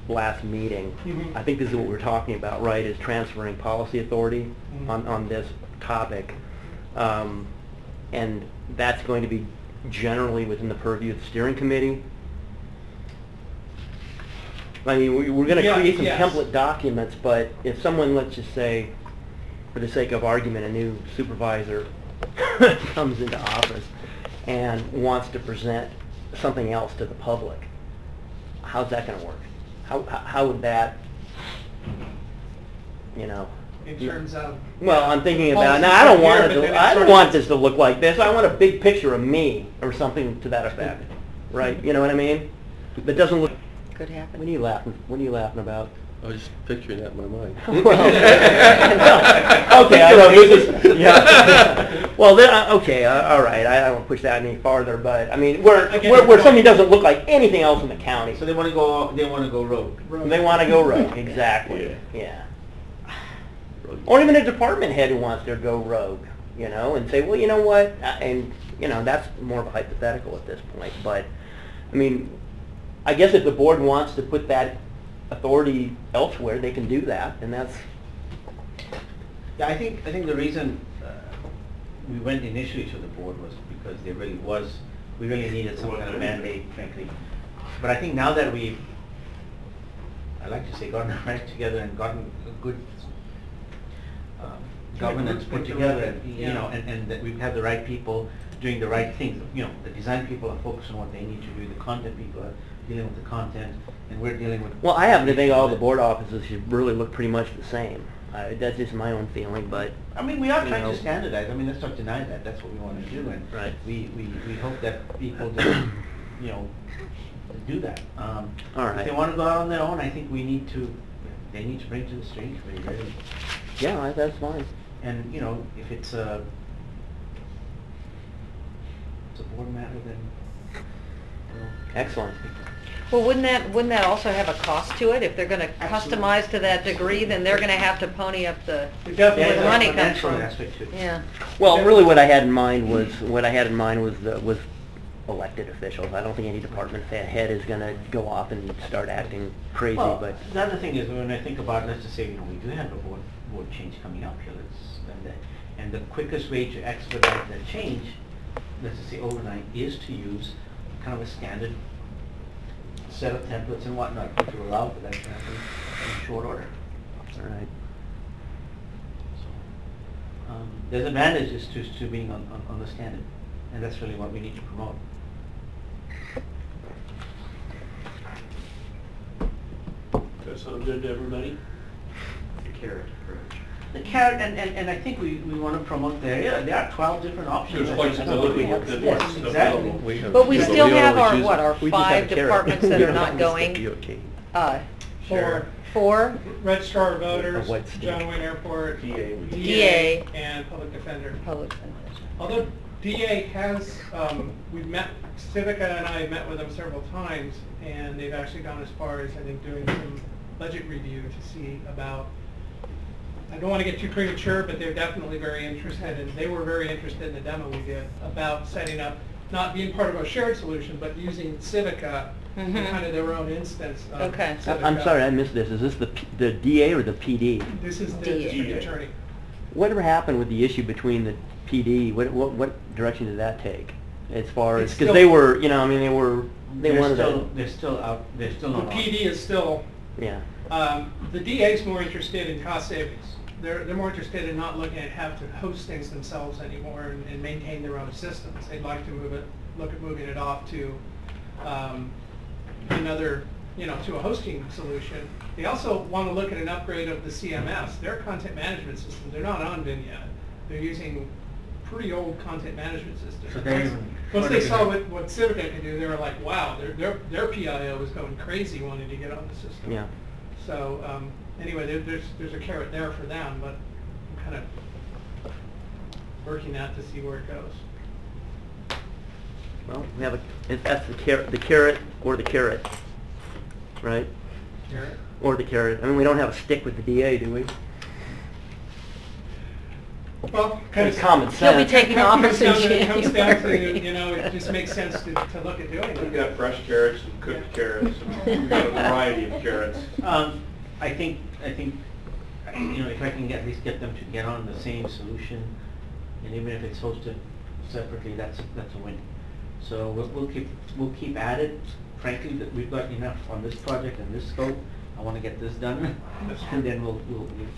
last meeting. Mm-hmm. I think this is what we're talking about, right, is transferring policy authority Mm-hmm. on this topic. And that's going to be generally within the purview of the steering committee. I mean, we're going to create some template documents, but if someone, let's just say, for the sake of argument, a new supervisor comes into office and wants to present something else to the public, how's that going to work? How would that, you know? In terms of... Well, I'm thinking about, policies now I don't want here, but then it to, it's I sort don't of- want this to look like this. I want a big picture of me or something to that effect, right? You know what I mean? That doesn't look. Could happen. What are you laughing? What are you laughing about? I was just picturing that in my mind. Okay, I know this is, yeah. Well, okay, all right. I don't want to push that any farther, but I mean, where something doesn't look like anything else in the county. So they want to go rogue. They want to go rogue, exactly. Yeah. Or even a department head who wants to go rogue, you know, and say, well, you know what, and you know, that's more of a hypothetical at this point. But I mean, I guess if the board wants to put that authority elsewhere, they can do that, and that's. Yeah, I think the reason we went initially to the board was because we really needed some kind of mandate, frankly. But I think now that we've, I like to say, gotten our act together and gotten a good governance put together, you know, and that we have the right people doing the right things. You know, the design people are focused on what they need to do, the content people are dealing with the content, and we're dealing with... Well, I happen to think all the board offices should really look pretty much the same. That's just my own feeling, but... I mean, we are trying know. to standardize. I mean, let's not deny that. That's what we want to do, and Right. we hope that people just, you know, do that. All If they right. wanna go out on their own, I think they need to bring to the street, really. Yeah, that's fine. And, you know, if it's a board matter, then, you know. Excellent. Well, wouldn't that also have a cost to it? If they're gonna Absolutely. customize to that degree, then they're gonna have to pony up the, It Yeah, definitely where the there's a money comes financial from. aspect to it. Yeah. Well, really what I had in mind was elected officials. I don't think any department head is gonna go off and start acting crazy, Well, but, the other thing is, when I think about, let's just say, you know, we do have a board change coming up here, and the quickest way to expedite that change, let's just say overnight, is to use kind of a standard set of templates and whatnot to allow for that to happen in short order. all right. So, there's advantages to being on the standard, and that's really what we need to promote. That sound good to everybody? The carrot, and I think we want to promote there are 12 different options. There's flexibility within Yes, what's exactly. available. But we Yeah, still we have always our, use- our We just have 5 a carrot. departments that We are don't not have going? the DOT. For 4, Registrar of Voters, A white stick. John Wayne Airport, DA. DA. and Public Defender. public defenders. Although DA has, we've met, Civica and I have met with them several times, and they've actually gone as far as, I think, doing some budget review to see about, I don't want to get too premature, but they're definitely very interested, and they were very interested in the demo we did, about setting up, not being part of a shared solution, but using Civica, Mhm. kind of their own instance of Okay. I'm Civica. sorry, I missed this. Is this the DA or the PD? This is the DA. district attorney. Whatever happened with the issue between the PD? What direction did that take? As far as, It's because still- they were, you know, I mean, they They're wanted still, to, they're still out, they're still The not on. PD is still, yeah. the DA is more interested in cost savings. They're more interested in not looking at have to host things themselves anymore and maintain their own systems. They'd like to look at moving it off to another, you know, to a hosting solution. They also want to look at an upgrade of the CMS, their content management system. They're not on Vinyard. They're using pretty old content management systems. So they're even Once they further saw behind. what Civica could do, they were like, wow, their PIO was going crazy wanting to get on the system. Yeah. So, anyway, there's a carrot there for them, but I'm kind of working out to see where it goes. Well, we have that's the carrot or the carrot, right? Carrot? Or the carrot. I mean, we don't have a stick with the DA, do we? Well, kind of. It's common He'll be sense. taking office in It comes down to, January. you know, it just makes sense to look at doing We've it. got fresh carrots and cooked carrots, and we've got a variety of carrots. I think, you know, if I can at least get them to get on the same solution, and even if it's hosted separately, that's a win. So we'll keep at it. Frankly, that we've got enough on this project and this scope. I want to get this done, and then we'll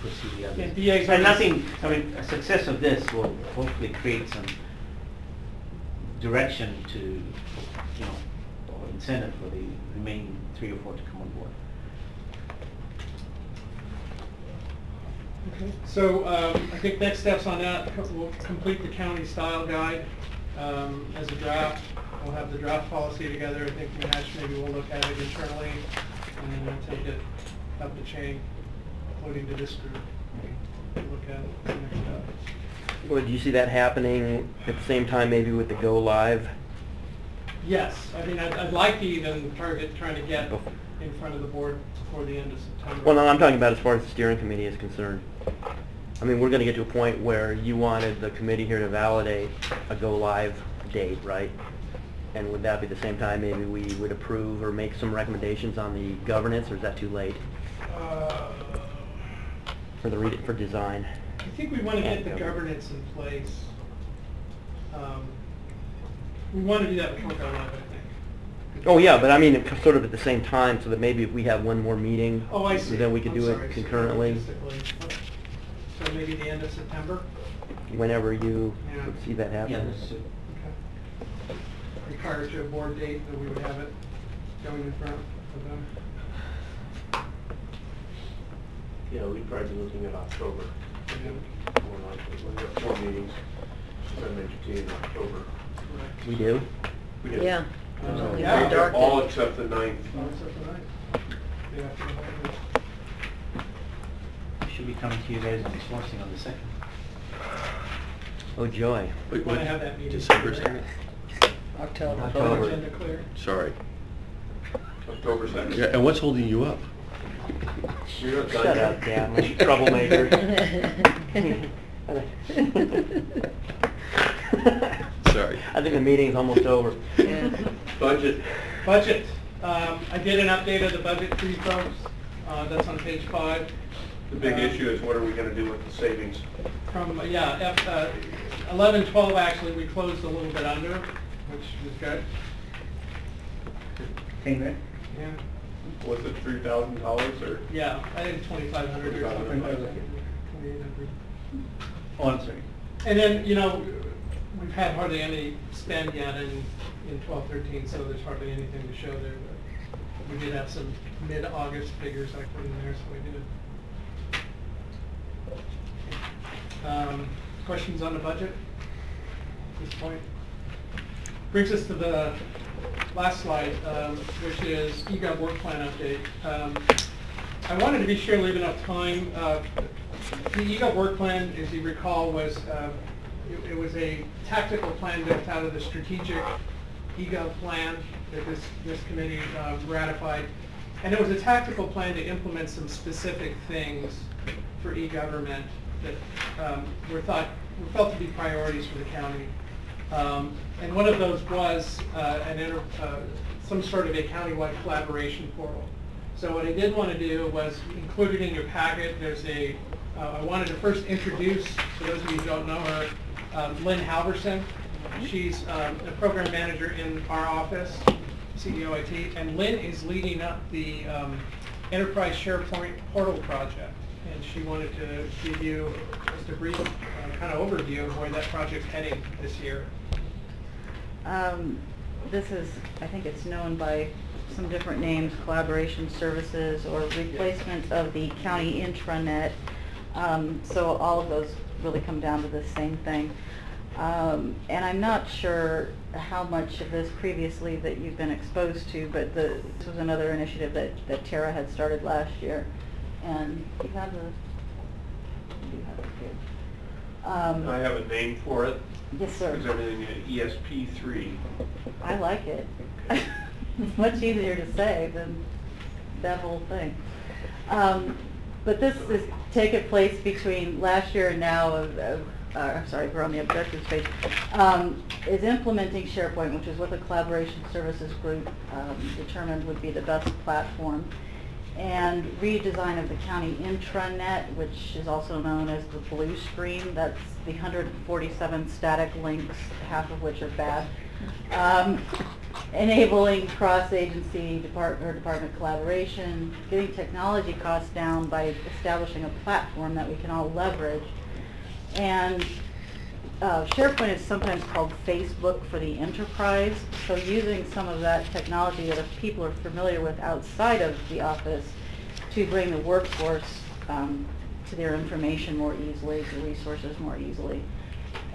pursue the others. And DA's And already- nothing, I mean, a success of this will hopefully create some direction to, you know, or incentive for the remaining 3 or 4 to come on board. Okay. So, I think next steps on that, we'll complete the county style guide as a draft. We'll have the draft policy together. I think Mahesh, maybe we'll look at it internally and then we'll take it up the chain, including to this group. Look at it, see next steps. Well, do you see that happening at the same time, maybe with the go live? Yes, I mean, I'd like to even target trying to get in front of the board before the end of September. Well, no, I'm talking about as far as the steering committee is concerned. I mean, we're going to get to a point where you wanted the committee here to validate a go live date, right? And would that be the same time maybe we would approve or make some recommendations on the governance, or is that too late for design? I think we want to get the governance in place. We want to do that before go live, I think. Oh, yeah, but I mean, it's sort of at the same time, so that maybe if we have one more meeting, Oh, I see. then we could I'm do sorry, it so concurrently, logistically. So maybe the end of September? whenever you Yeah. would see that happen. Yeah, this is, Okay. Prior to a board date, that we would have it going in front of them. Yeah, we'd probably be looking at October. More likely. We've got 4 meetings, 7, 8, 10 in October. Correct. We do? We do. Yeah. Yeah. Dark All day. except the 9th. Oh, except for that. Day after the holidays. Should be coming to you guys on sourcing on the 2nd. Oh, joy. We want to have that meeting. December 2nd? October. October. Agenda clear. Sorry. October 2nd. Yeah, and what's holding you up? You're not Shut done up, yet. Dan, you troublemaker. Sorry. I think the meeting's almost over. Yeah. Budget. Budget. I did an update of the budget for you folks. That's on page 5. The big issue is what are we going to do with the savings? From, 11, 12 actually, we closed a little bit under, which was good. Ingrid? Yeah. Was it $3,000 or? Yeah, I think 2,500 or something like that. 2,800. Oh, I'm sorry. And then, we've had hardly any spend yet in 12, 13, so there's hardly anything to show there. But we did have some mid-August figures I put in there, so we did. Questions on the budget at this point? Brings us to the last slide, which is eGov work plan update. I wanted to be sure to leave enough time. The eGov work plan, as you recall, was it was a tactical plan built out of the strategic eGov plan that this committee ratified. And it was a tactical plan to implement some specific things for e-government that were felt to be priorities for the county. And one of those was some sort of a countywide collaboration portal. So what I did want to do was include it in your packet. I wanted to first introduce, for those of you who don't know her, Lynn Halverson. She's a program manager in our office, CEO IT, and Lynn is leading up the Enterprise SharePoint Portal project. And she wanted to give you just a brief kind of overview of where that project's heading this year. This is, I think it's known by some different names, collaboration services or replacement of the county intranet. So all of those really come down to the same thing. And I'm not sure how much of this previously that you've been exposed to, but this was another initiative that Tara had started last year. And you have it here. I have a name for it. Yes, sir. Is everything in ESP3? I like it. It's much easier to say than that whole thing. But this is taking place between last year and now I'm sorry, we're on the objectives page, is implementing SharePoint, which is what the collaboration services group determined would be the best platform, and redesign of the county intranet, which is also known as the blue screen. That's the 147 static links, half of which are bad. Enabling cross-agency department collaboration, getting technology costs down by establishing a platform that we can all leverage. And SharePoint is sometimes called Facebook for the enterprise, so using some of that technology that people are familiar with outside of the office to bring the workforce to their information more easily, to resources more easily.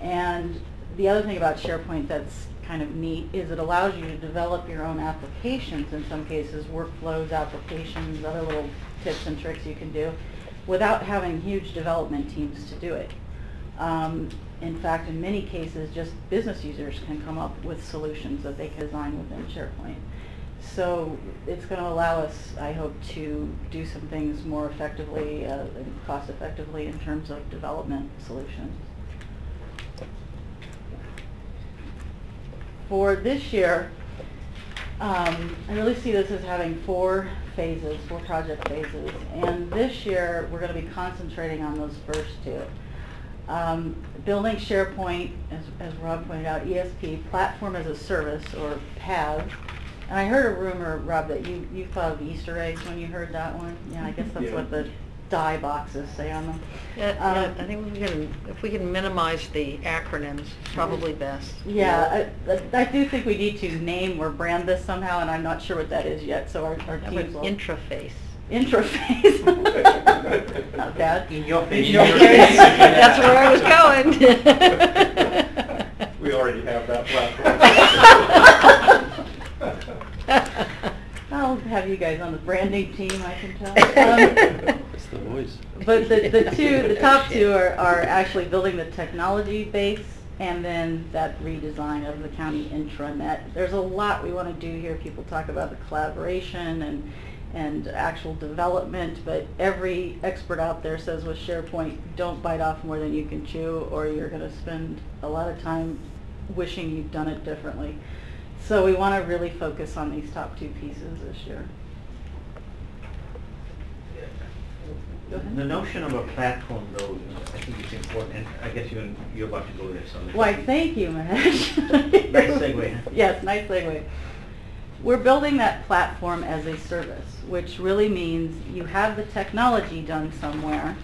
And the other thing about SharePoint that's kind of neat is it allows you to develop your own applications, in some cases workflows, applications, other little tips and tricks you can do without having huge development teams to do it. In fact, in many cases, just business users can come up with solutions that they can design within SharePoint. So it's going to allow us, I hope, to do some things more effectively and cost effectively in terms of development solutions. For this year, I really see this as having 4 phases, 4 project phases. And this year, we're going to be concentrating on those first 2. Building SharePoint, as Rob pointed out, ESP, Platform as a Service, or PaaS. And I heard a rumor, Rob, that you thought of Easter eggs when you heard that one. Yeah, I guess that's what the die boxes say on them. Yeah, I think if we can minimize the acronyms, probably best. Yeah, I do think we need to name or brand this somehow, and I'm not sure what that is yet, so our teams will... Intraface. Interface. Not bad. In your face. In your face. That's where I was going. We already have that platform. you guys on the branding team, I can tell. It's the voice. But the top two are actually building the technology base and then that redesign of the county intranet. There's a lot we want to do here. People talk about the collaboration and actual development, but every expert out there says with SharePoint, don't bite off more than you can chew, or you're going to spend a lot of time wishing you'd done it differently. So we want to really focus on these top two pieces this year. Go ahead. The notion of a platform, though, I think it's important, and I guess you're about to go there, so. Why, thank you, Mahesh. Nice segue. Yes, nice segue. We're building that platform as a service, which really means you have the technology done somewhere,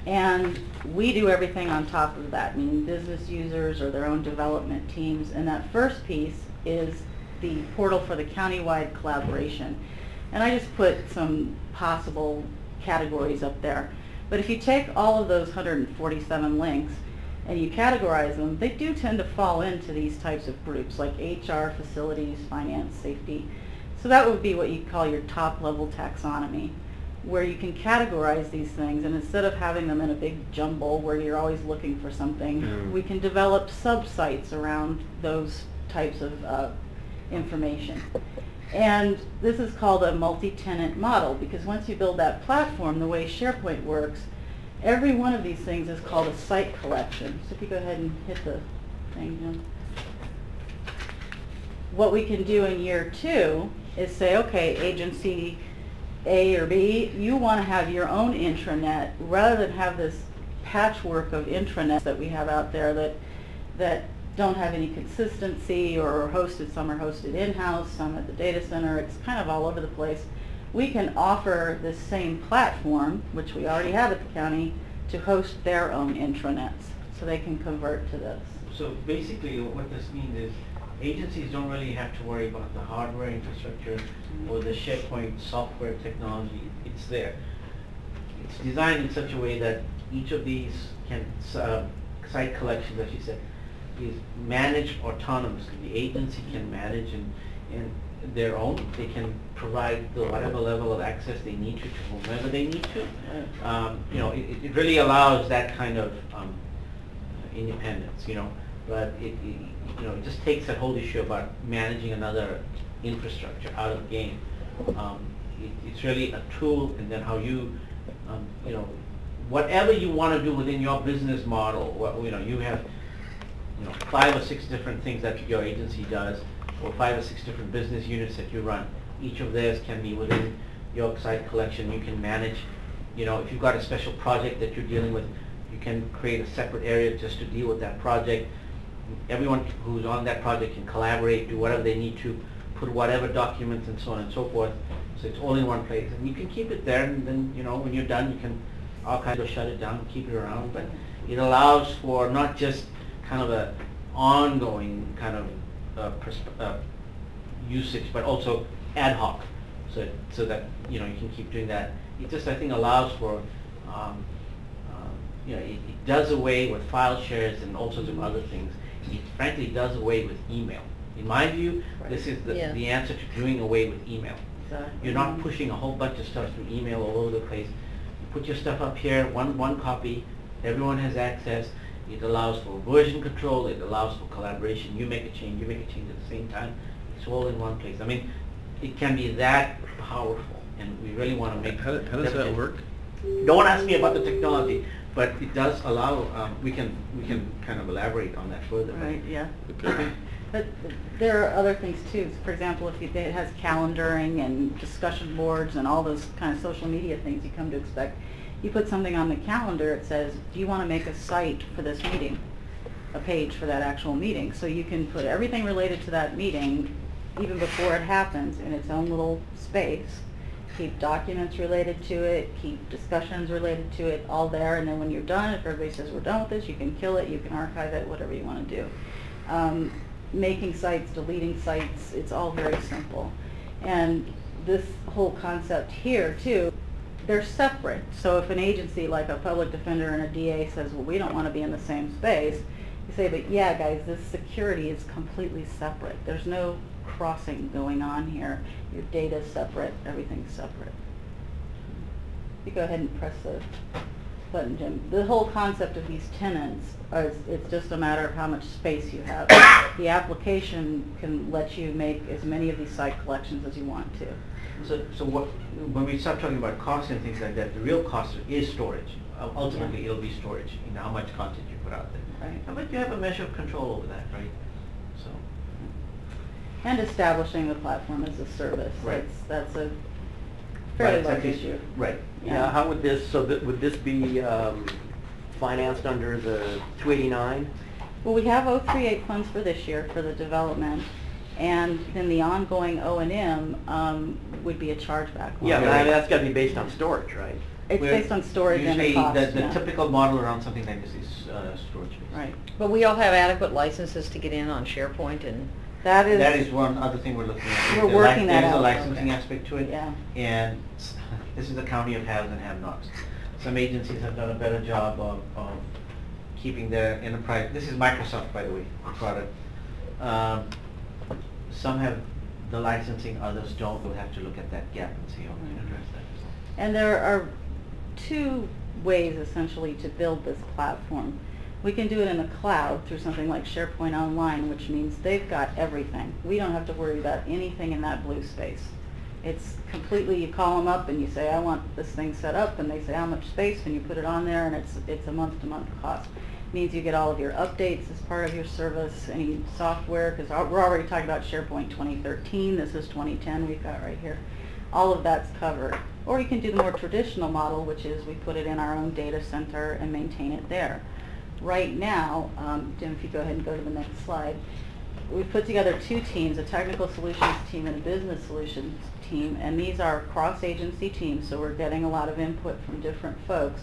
and we do everything on top of that, meaning business users or their own development teams. And that first piece is the portal for the countywide collaboration. And I just put some possible categories up there. But if you take all of those 147 links and you categorize them, they do tend to fall into these types of groups like HR, facilities, finance, safety. So that would be what you call your top level taxonomy, where you can categorize these things, and instead of having them in a big jumble where you're always looking for something, we can develop sub-sites around those types of information. And this is called a multi-tenant model, because once you build that platform, the way SharePoint works, every one of these things is called a site collection. So if you go ahead and hit the thing, Jim. What we can do in year 2 is say, okay, agency A or B, you want to have your own intranet, rather than have this patchwork of intranets that we have out there that don't have any consistency, or are hosted, some are hosted in-house, some at the data center. It's kind of all over the place. We can offer this same platform, which we already have at the county, to host their own intranets, so they can convert to this. So basically what this means is agencies don't really have to worry about the hardware infrastructure or the SharePoint software technology. It's there. It's designed in such a way that each of these can site collections, as you said, is managed autonomously. The agency can manage in their own. They can provide the whatever level of access they need to whomever they need to. You know, it really allows that kind of independence. You know, but it you know, it just takes that whole issue about managing another infrastructure out of the game. It's really a tool, and then how you you know, whatever you want to do within your business model. You know, you have 5 or 6 different things that your agency does, or 5 or 6 different business units that you run. Each of theirs can be within your site collection. You can manage, you know, if you've got a special project that you're dealing with, you can create a separate area just to deal with that project. Everyone who's on that project can collaborate, do whatever they need to, put whatever documents and so on and so forth. So it's all in one place, and you can keep it there, and then, you know, when you're done, you can archive or shut it down, keep it around. But it allows for not just kind of a ongoing kind of usage, but also ad hoc, so that, you know, you can keep doing that. It just, I think, allows for you know, it does away with file shares and all sorts of other things. It frankly does away with email. In my view, this is the answer to doing away with email. You're not pushing a whole bunch of stuff through email all over the place. You put your stuff up here, one copy, everyone has access. It allows for version control, it allows for collaboration. You make a change, you make a change at the same time. It's all in one place. I mean, it can be that powerful, and we really want to make. How does that work? Don't ask me about the technology, but it does allow. We can kind of elaborate on that further. Right. Yeah. Okay. But there are other things too. For example, if it has calendaring and discussion boards and all those kind of social media things you come to expect, you put something on the calendar, it says, do you want to make a site for this meeting? A page for that actual meeting. So you can put everything related to that meeting, even before it happens, in its own little space. Keep documents related to it, keep discussions related to it, all there, and then when you're done, if everybody says we're done with this, you can kill it, you can archive it, whatever you want to do. Making sites, deleting sites, it's all very simple. And this whole concept here too, they're separate. So if an agency like a public defender and a DA says, well, we don't want to be in the same space, you say, but yeah, guys, this security is completely separate. There's no crossing going on here. Your data's separate, everything's separate. You go ahead and press the button, Jim. The whole concept of these tenants is it's just a matter of how much space you have. The application can let you make as many of these site collections as you want to. So what, when we start talking about costs and things like that, the real cost is storage. Ultimately, Yeah. it'll be storage, you know, how much content you put out there. Right. But you have a measure of control over that, right? So, And establishing the platform as a service. Right. That's a fairly Right, large exactly. issue. Right. Yeah, how would this, so would this be financed under the 289? Well, we have 038 funds for this year for the development, and then the ongoing O&M would be a chargeback. Yeah, line. but I mean, that's got to be based on storage, right? It's We're based on storage and the usually cost. the yeah. typical model around something like this is storage based. Right. But we all have adequate licenses to get in on SharePoint and, That That is one other thing we're looking at. We're working that There's a out. licensing Okay. aspect to it. Yeah. And this is a county of haves and have-nots. Some agencies have done a better job of keeping their enterprise, this is Microsoft, by the way, the product. Some have the licensing, others don't. We'll have to look at that gap and see how we can address that. And there are two ways essentially to build this platform. We can do it in the cloud through something like SharePoint Online, which means they've got everything. We don't have to worry about anything in that blue space. It's completely, you call them up and you say, I want this thing set up, and they say how much space, and you put it on there, and it's a month-to-month cost. It means you get all of your updates as part of your service, any software, because we're already talking about SharePoint 2013, this is 2010 we've got right here. All of that's covered. Or you can do the more traditional model, which is we put it in our own data center and maintain it there. Right now, Jim, if you go ahead and go to the next slide, we've put together two teams, a technical solutions team and a business solutions team, and these are cross-agency teams, so we're getting a lot of input from different folks.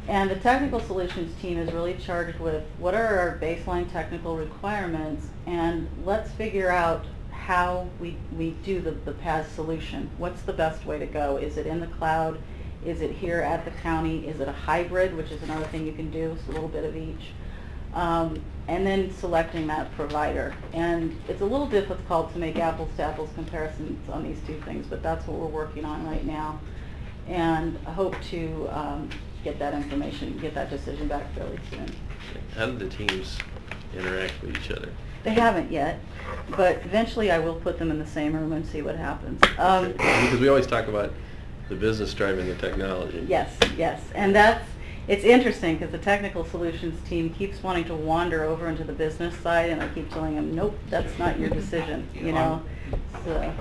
And the technical solutions team is really charged with what are our baseline technical requirements, and let's figure out how we do the PaaS solution. What's the best way to go? Is it in the cloud? Is it here at the county? Is it a hybrid, which is another thing you can do, it's a little bit of each. And then selecting that provider. And it's a little difficult to make apples to apples comparisons on these two things, but that's what we're working on right now. And I hope to get that information, get that decision back fairly soon. How do the teams interact with each other? They haven't yet, but eventually I will put them in the same room and see what happens. Because we always talk about the business driving the technology. Yes, yes, and it's interesting because the technical solutions team keeps wanting to wander over into the business side, and I keep telling them, nope, that's not your decision, you know. So,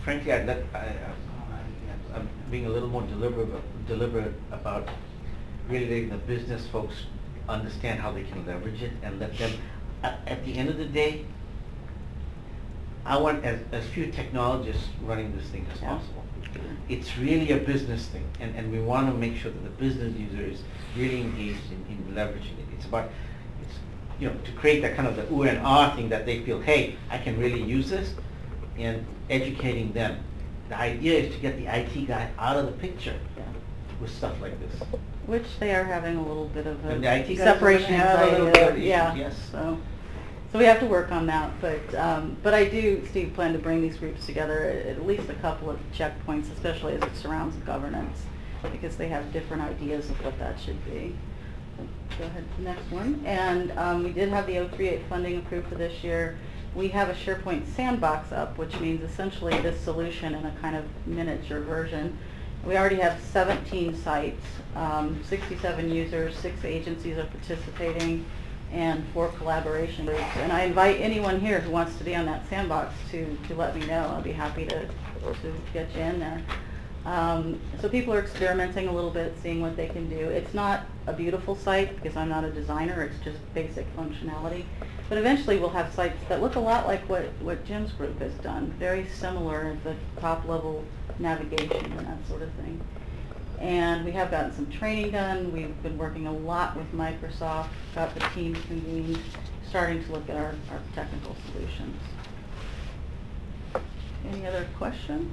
Frankly, I'm being a little more deliberate about really letting the business folks understand how they can leverage it and let them, at the end of the day, I want as few technologists running this thing as Yeah. possible. It's really a business thing, and we want to make sure that the business user is really engaged in leveraging it. It's about, to create that kind of the ooh and ah thing that they feel, hey, I can really use this, and educating them. The idea is to get the IT guy out of the picture yeah. with stuff like this. Which they are having a little bit of And the IT a guys are separation gonna have a little anxiety, bit of issues, yeah. yes. So we have to work on that, but I do, Steve, plan to bring these groups together at least a couple of checkpoints, especially as it surrounds governance, because they have different ideas of what that should be. So go ahead to the next one. And we did have the 038 funding approved for this year. We have a SharePoint sandbox up, which means essentially this solution in a kind of miniature version. We already have 17 sites, 67 users, 6 agencies are participating, and 4 collaboration groups. And I invite anyone here who wants to be on that sandbox to let me know. I'll be happy to get you in there. So people are experimenting a little bit, seeing what they can do. It's not a beautiful site because I'm not a designer, it's just basic functionality. But eventually we'll have sites that look a lot like what Jim's group has done, very similar at the top level navigation and that sort of thing. And we have gotten some training done. We've been working a lot with Microsoft, got the teams convened, starting to look at our technical solutions. Any other questions?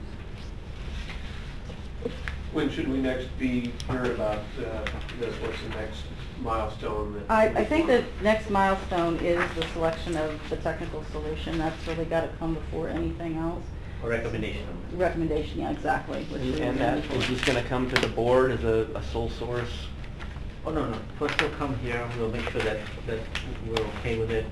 When should we next be hearing about this? What's the next milestone that? I think the next milestone is the selection of the technical solution. That's really got to come before anything else. A recommendation. Recommendation, yeah, exactly. which we And were that, looking is for. this gonna come to the board as a sole source? Oh, no, no, first they'll come here, we'll make sure that we're okay with it.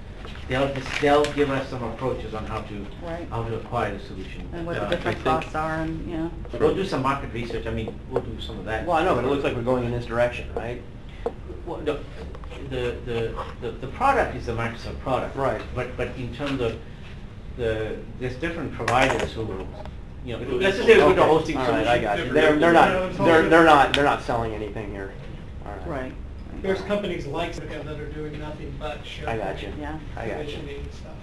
They'll give us some approaches on Right. how to acquire the solution. And what But, the I different think costs are and, yeah. We'll do some market research, I mean, we'll do some of that. Well, I know, but it looks like we're going in this direction, right? Well, the product is the Microsoft product. Right. But in terms of there's different providers who, you know, let's just say we go to Okay, hosting all solution. right, I got you. Different- They're not selling anything here. All right. Right. There's companies like Cisco that are doing nothing but SharePoint. I got you. Yeah. I got you. Provisioning and stuff.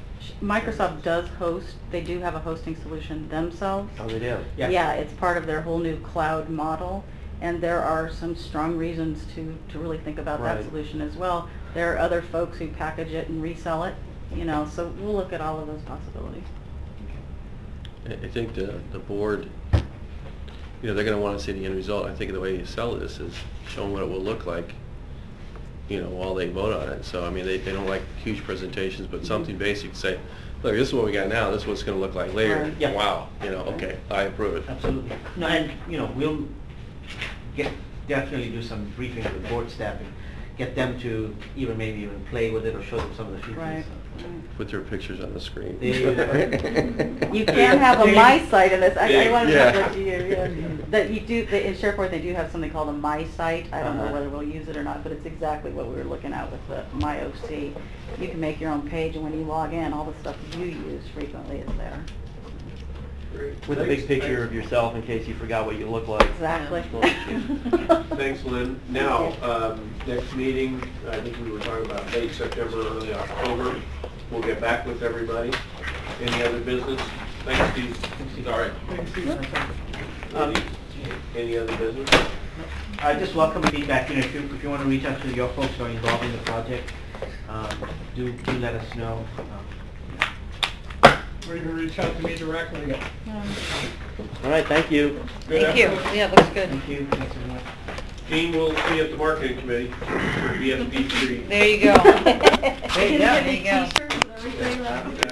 Microsoft does host, they do have a hosting solution themselves. Oh, they do? Yeah. Yeah, it's part of their whole new cloud model, and there are some strong reasons to really think about that Right. solution as well. There are other folks who package it and resell it, you know, so we'll look at all of those possibilities. I think the board, you know, they're gonna wanna see the end result. I think the way you sell this is show them what it will look like, you know, while they vote on it. So, I mean, they don't like huge presentations, but something basic, say, look, this is what we got now, this is what it's gonna look like later. Right. Yeah. Wow, you know, okay, I approve it. Absolutely. No, and, you know, we'll definitely do some briefing with board staff and get them to maybe even play with it or show them some of the features. Right. Put their pictures on the screen. You can have a My Site in this, I wanted to Yeah. let you hear, yeah. That you do, in SharePoint, they do have something called a My Site. I don't know Uh-huh. whether we'll use it or not, but it's exactly what we were looking at with the My OC. You can make your own page, and when you log in, all the stuff you use frequently is there. Great. With a big picture of yourself in case you forgot what you look like. Exactly. Thanks, Lynn. Now, next meeting, I think we were talking about late September, early October. We'll get back with everybody. Any other business? Thanks, Steve. Sorry. Any other business? I just welcome feedback, you know, if you want to reach out to your folks who are involved in the project, do let us know. Or you can reach out to me directly. All right, thank you. Good Thank you. effort. Yeah, looks good. Thank you, thanks very much. Gene, we'll see you at the marketing committee for BSB 3. There you go. Hey, yeah. There you go. T-shirts and everything, though.